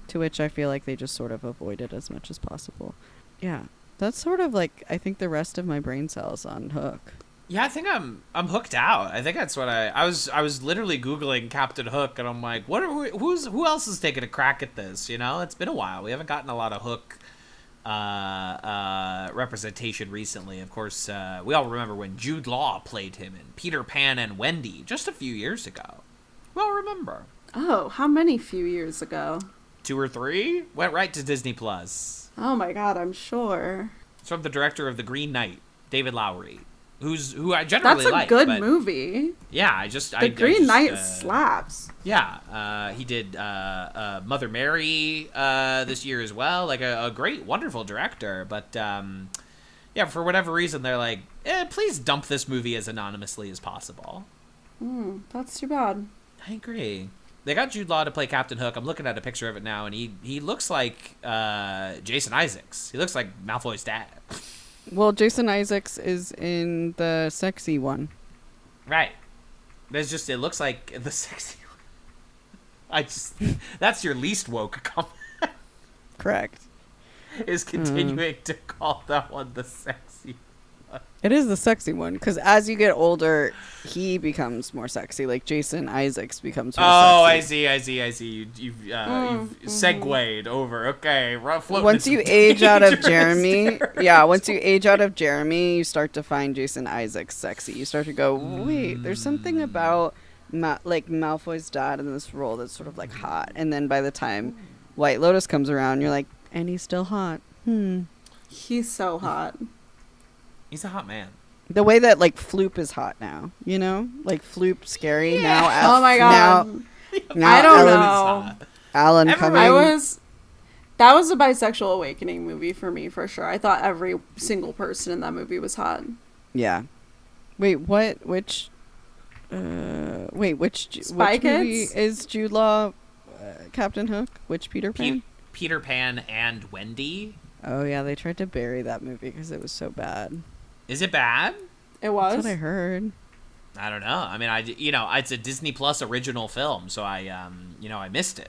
to which I feel they just sort of avoid it as much as possible. Yeah, that's sort of I think the rest of my brain cells on Hook. Yeah, I think I'm hooked out. I think that's what I was literally Googling Captain Hook, and I'm like, who else is taking a crack at this? You know, it's been a while. We haven't gotten a lot of Hook representation recently. Of course, we all remember when Jude Law played him in Peter Pan and Wendy just a few years ago. We all remember. Oh, how many few years ago? 2 or 3? Went right to Disney Plus. Oh my god, I'm sure. It's from the director of The Green Knight, David Lowery, who I generally like. That's a good movie. Yeah, The Green Knight slaps. Yeah, he did Mother Mary this year as well. Like a great, wonderful director. But yeah, for whatever reason, they're like, please dump this movie as anonymously as possible. That's too bad. I agree. They got Jude Law to play Captain Hook. I'm looking at a picture of it now, and he looks like Jason Isaacs. He looks like Malfoy's dad. Well, Jason Isaacs is in the sexy one. Right. It looks like the sexy one. That's your least woke comment. Correct. Is continuing to call that one the sexy one. It is the sexy one, because as you get older, he becomes more sexy. Like Jason Isaacs becomes more sexy. I see. You've segued over. Okay. Once you age out of Jeremy, once you age out of Jeremy, you start to find Jason Isaacs sexy. You start to go, wait, there's something about Malfoy's dad in this role that's sort of like hot. And then by the time White Lotus comes around, you're like, and he's still hot. He's so hot. He's a hot man. The way that like Floop is hot now, you know, like Floop scary now. Oh my god! Now I don't know. Alan coming. That was a bisexual awakening movie for me for sure. I thought every single person in that movie was hot. Yeah. Wait, what? Which movie is Jude Law, Captain Hook? Which Peter Pan? Peter Pan and Wendy. Oh yeah, they tried to bury that movie because it was so bad. Is it bad? It was. That's what I heard. I don't know. I mean, it's a Disney Plus original film, so I missed it.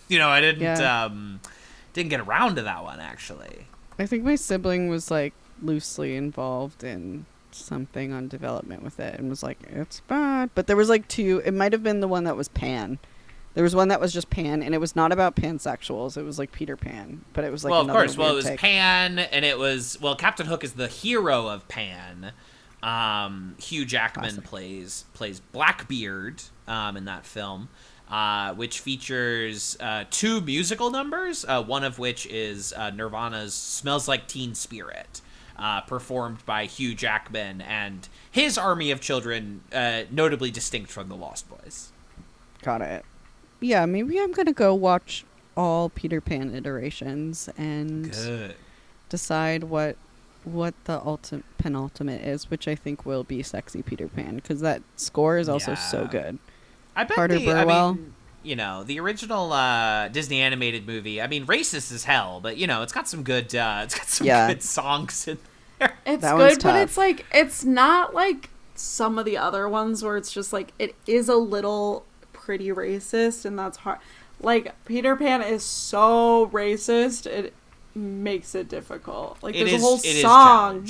I didn't get around to that one actually. I think my sibling was like loosely involved in something on development with it and was like, it's bad. But there was like 2. It might have been the one that was Pan. There was one that was just Pan, and it was not about pansexuals. It was like Peter Pan, but it was like of course. Well, it was Pan, and it was Captain Hook is the hero of Pan. Hugh Jackman plays Blackbeard in that film, which features 2 musical numbers. One of which is Nirvana's "Smells Like Teen Spirit," performed by Hugh Jackman and his army of children, notably distinct from the Lost Boys. Got it. Yeah, maybe I'm going to go watch all Peter Pan iterations and decide what the penultimate is, which I think will be Sexy Peter Pan, because that score is also so good. I bet Carter Burwell. The original Disney animated movie, racist as hell, but, it's got some good, good songs in there. It's that good, but it's like, it's not like some of the other ones where it's just like, it is a little pretty racist, and that's hard. Like, Peter Pan is so racist, it makes it difficult. Like, there's a whole song.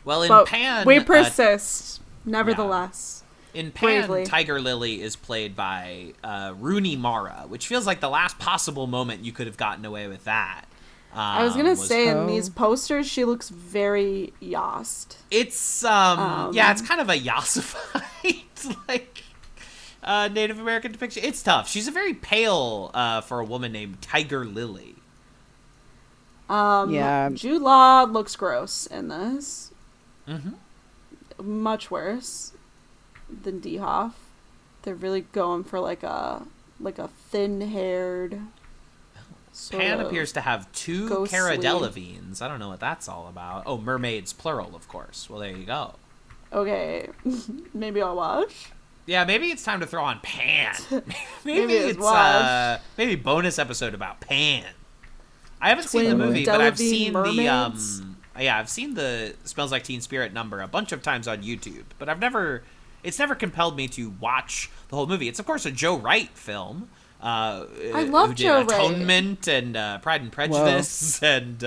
Well, in Pan, we persist, nevertheless. In Pan, bravely. Tiger Lily is played by Rooney Mara, which feels like the last possible moment you could have gotten away with that. I was gonna say, in these posters, she looks very Yost. It's it's kind of a Yossified like Native American depiction. It's tough. She's a very pale for a woman named Tiger Lily. Jude Law looks gross in this. Much worse than D Hoff. They're really going for like a thin-haired. Pan appears to have 2 Cara Delevingnes. I don't know what that's all about. Oh, mermaids plural, of course. Well, there you go. Okay, maybe I'll watch. Yeah, maybe it's time to throw on Pan. maybe it's maybe bonus episode about Pan. I haven't seen the movie, but I've seen mermaids? I've seen the Smells Like Teen Spirit number a bunch of times on YouTube, but it's never compelled me to watch the whole movie. It's of course a Joe Wright film. I love Joe Wright. Atonement and Pride and Prejudice, and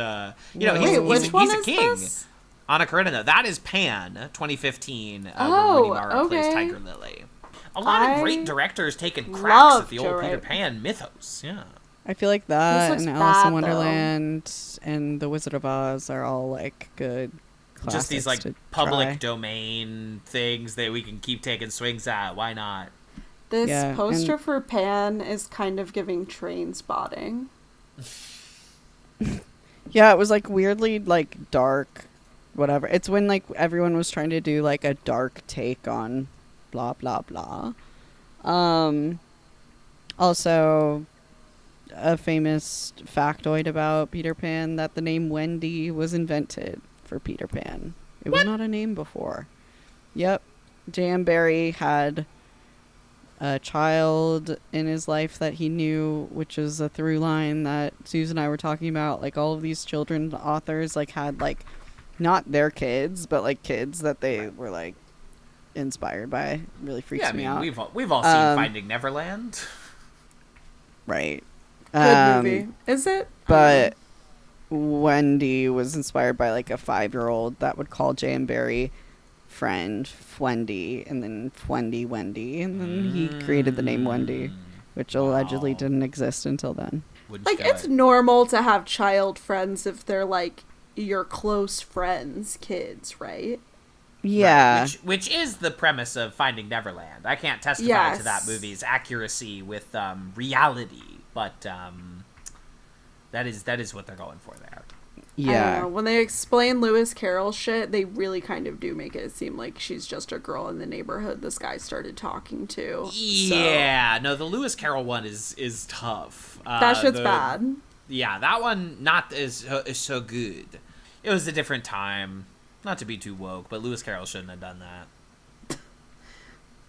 which one he's a is king. this? Anna Karenina. That is Pan, 2015, where Oh, Rooney Mara plays okay. Tiger Lily. A lot of great I directors taking cracks love at the old Joe Peter Wright. Pan mythos. Yeah. I feel like that looks and bad, Alice in though. Wonderland and The Wizard of Oz are all like good classics. Just these like to public try. domain things that we can keep taking swings at. Why not? This Yeah, poster and- for Pan is kind of giving Train Spotting. Yeah, it was like weirdly like dark, whatever. It's when like everyone was trying to do like a dark take on blah blah blah. Also, a famous factoid about Peter Pan that the name Wendy was invented for Peter Pan. It was not a name before. Yep, J.M. Barrie had a child in his life that he knew, which is a through line that Suze and I were talking about. Like all of these children authors like had like not their kids, but like kids that they were like inspired by. It really freaks Yeah, I me mean, out. we've all seen Finding Neverland. Right. Good movie. Is it? But Wendy was inspired by like a 5-year-old that would call J.M. Barrie friend Fwendy, and then Fwendy Wendy, and then he created the name Wendy, which allegedly didn't exist until then. Wouldn't Like, you know it's it? normal to have child friends if they're like your close friends' kids, right? Yeah. Which is the premise of Finding Neverland. I can't testify to that Yes. movie's accuracy with reality, but that is what they're going for there. I don't Yeah. know. When they explain Lewis Carroll shit, they really kind of do make it seem like she's just a girl in the neighborhood this guy started talking to. Yeah, no, the Lewis Carroll one is tough. That shit's bad. Yeah, that one not is so good. It was a different time. Not to be too woke, but Lewis Carroll shouldn't have done that.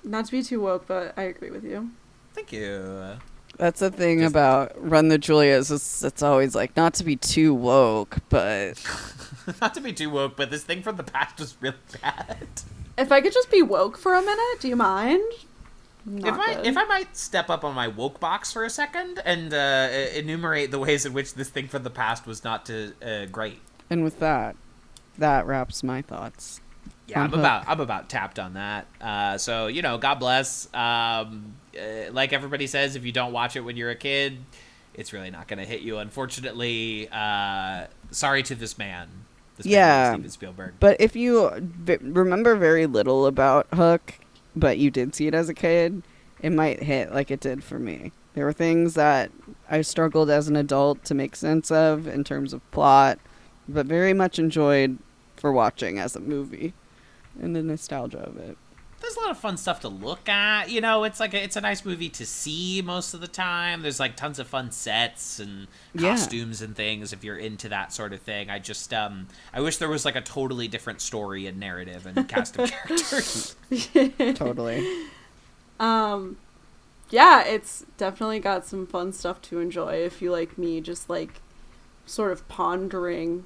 Not to be too woke, but I agree with you. Thank you. That's the thing Just- about Run the Julias. It's always like not to be too woke, but Not to be too woke, but this thing from the past was really bad. If I could just be woke for a minute, do you mind? If I might step up on my woke box for a second and enumerate the ways in which this thing from the past was not great. and with that wraps my thoughts. Yeah, on I'm about tapped on that. So God bless. Like everybody says, if you don't watch it when you're a kid, it's really not going to hit you. Unfortunately, sorry to this man. This man Yeah. named Steven Spielberg. But if you remember very little about Hook, but you did see it as a kid, it might hit like it did for me. There were things that I struggled as an adult to make sense of in terms of plot, but very much enjoyed for watching as a movie and the nostalgia of it. There's a lot of fun stuff to look at. It's a nice movie to see most of the time. There's like tons of fun sets and Yeah. costumes and things if you're into that sort of thing. I just I wish there was like a totally different story and narrative and cast of characters. Totally. Yeah, it's definitely got some fun stuff to enjoy if you like me, just like sort of pondering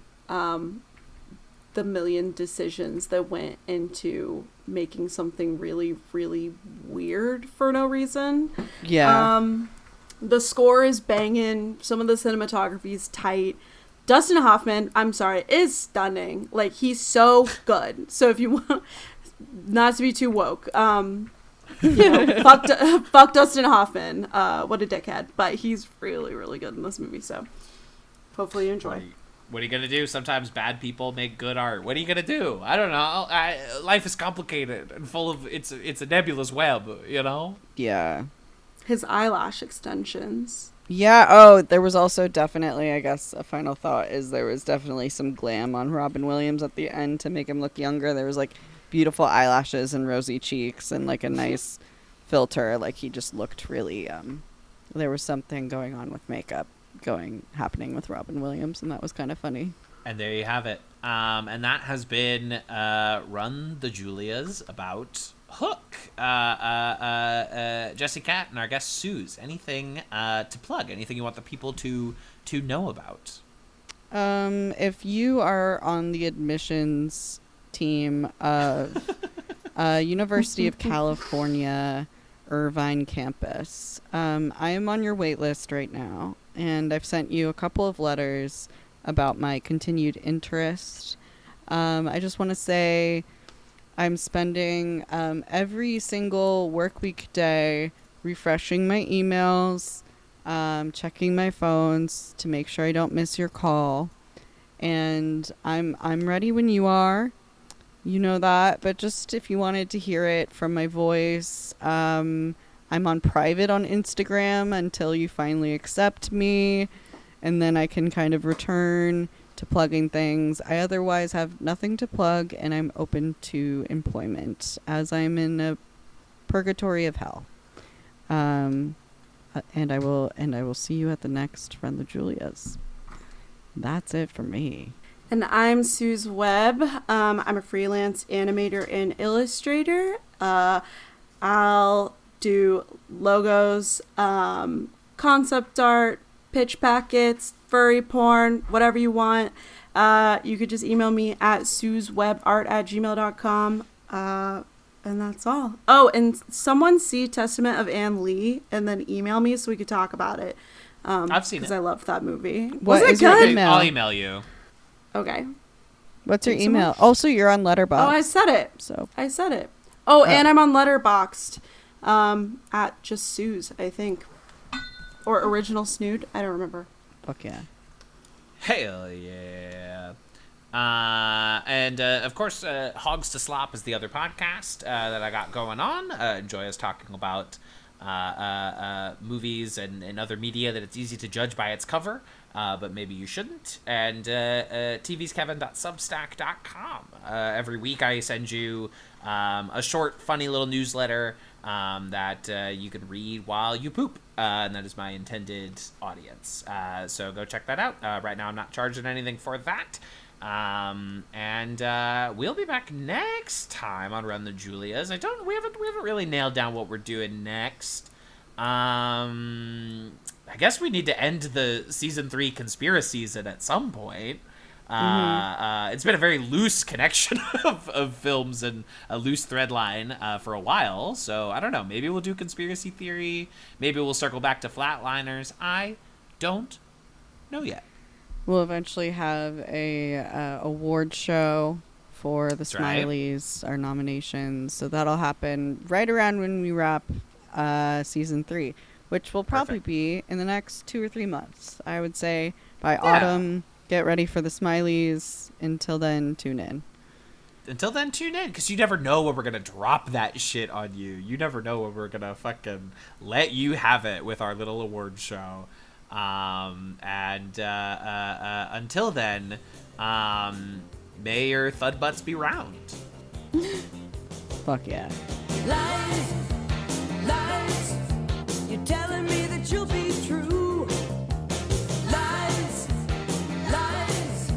the million decisions that went into making something really, really weird for no reason. Yeah. The score is banging. Some of the cinematography is tight. Dustin Hoffman, I'm sorry, is stunning. Like, he's so good. So if you want not to be too woke, fuck Dustin Hoffman. What a dickhead. But he's really, really good in this movie. So hopefully you enjoy. What are you gonna do? Sometimes bad people make good art. What are you gonna do? I don't know. Life is complicated and full of it's a nebulous web. Yeah. His eyelash extensions. Yeah. Oh, there was also definitely, I guess, a final thought is there was definitely some glam on Robin Williams at the end to make him look younger. There was like beautiful eyelashes and rosy cheeks and like a nice filter. Like he just looked really. There was something going on with makeup happening with Robin Williams, and that was kind of funny. And there you have it. And that has been Run the Julias about Hook. Jessi Kat and our guest Suze. Anything to plug? Anything you want the people to know about? If you are on the admissions team of University of California Irvine campus, I am on your wait list right now, and I've sent you a couple of letters about my continued interest. I just want to say I'm spending every single work week day refreshing my emails, checking my phones to make sure I don't miss your call. And I'm ready when you are. You know that, but just if you wanted to hear it from my voice, I'm on private on Instagram until you finally accept me, and then I can kind of return to plugging things. I otherwise have nothing to plug, and I'm open to employment as I'm in a purgatory of hell. And I will see you at the next Friend the Julias. That's it for me. And I'm Suze Webb. I'm a freelance animator and illustrator. I'll do logos, concept art, pitch packets, furry porn, whatever you want. You could just email me at suzewebart@gmail.com. And that's all. Oh, and someone see Testament of Anne Lee and then email me so we could talk about it. I've seen it. Because I loved that movie. What Was it is your good? email? I'll email you. Okay. What's your Thanks so email? much. Also, you're on Letterboxd. Oh, I said it. So I said it. Oh, and I'm on Letterboxd at just Suze, I think. Or Original Snood. I don't remember. fuck yeah. Hell yeah. And of course, Hogs to Slop is the other podcast that I got going on. Enjoy us talking about movies and other media that it's easy to judge by its cover, but maybe you shouldn't. And tvskevin.substack.com. Every week I send you a short, funny little newsletter that you can read while you poop. And that is my intended audience. So go check that out. Right now I'm not charging anything for that. And we'll be back next time on Run the Julias. We haven't really nailed down what we're doing next. I guess we need to end the season 3 conspiracy season at some point. It's been a very loose connection of films and a loose thread line for a while. So I don't know. Maybe we'll do conspiracy theory. Maybe we'll circle back to Flatliners. I don't know yet. We'll eventually have a award show for the That's right. Smileys, our nominations. So that'll happen right around when we wrap season 3, which will probably Perfect. be in the next 2 or 3 months. I would say by autumn, get ready for the Smileys. Until then, tune in. Until then, tune in, because you never know when we're going to drop that shit on you. You never know when we're going to fucking let you have it with our little award show. Until then, may your thud butts be round. Fuck yeah. Lies, lies, you're telling me that you'll be true. Lies, lies,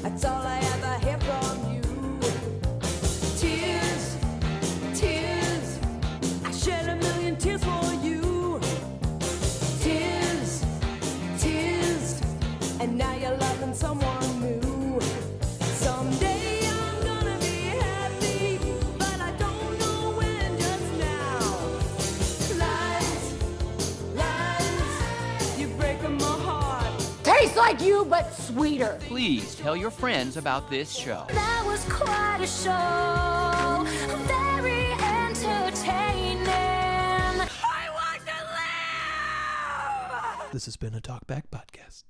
that's all I ever hear from you. Tears, tears, I shed a million tears for you. Tears, tears, and now you're loving someone new. Someday I'm gonna be happy, but I don't know when just now. Lies, lies, you're breaking my heart. Tastes like you, but sweeter. Please tell your friends about this show. That was quite a show, very entertaining. I want to live! This has been a Talkback Podcast.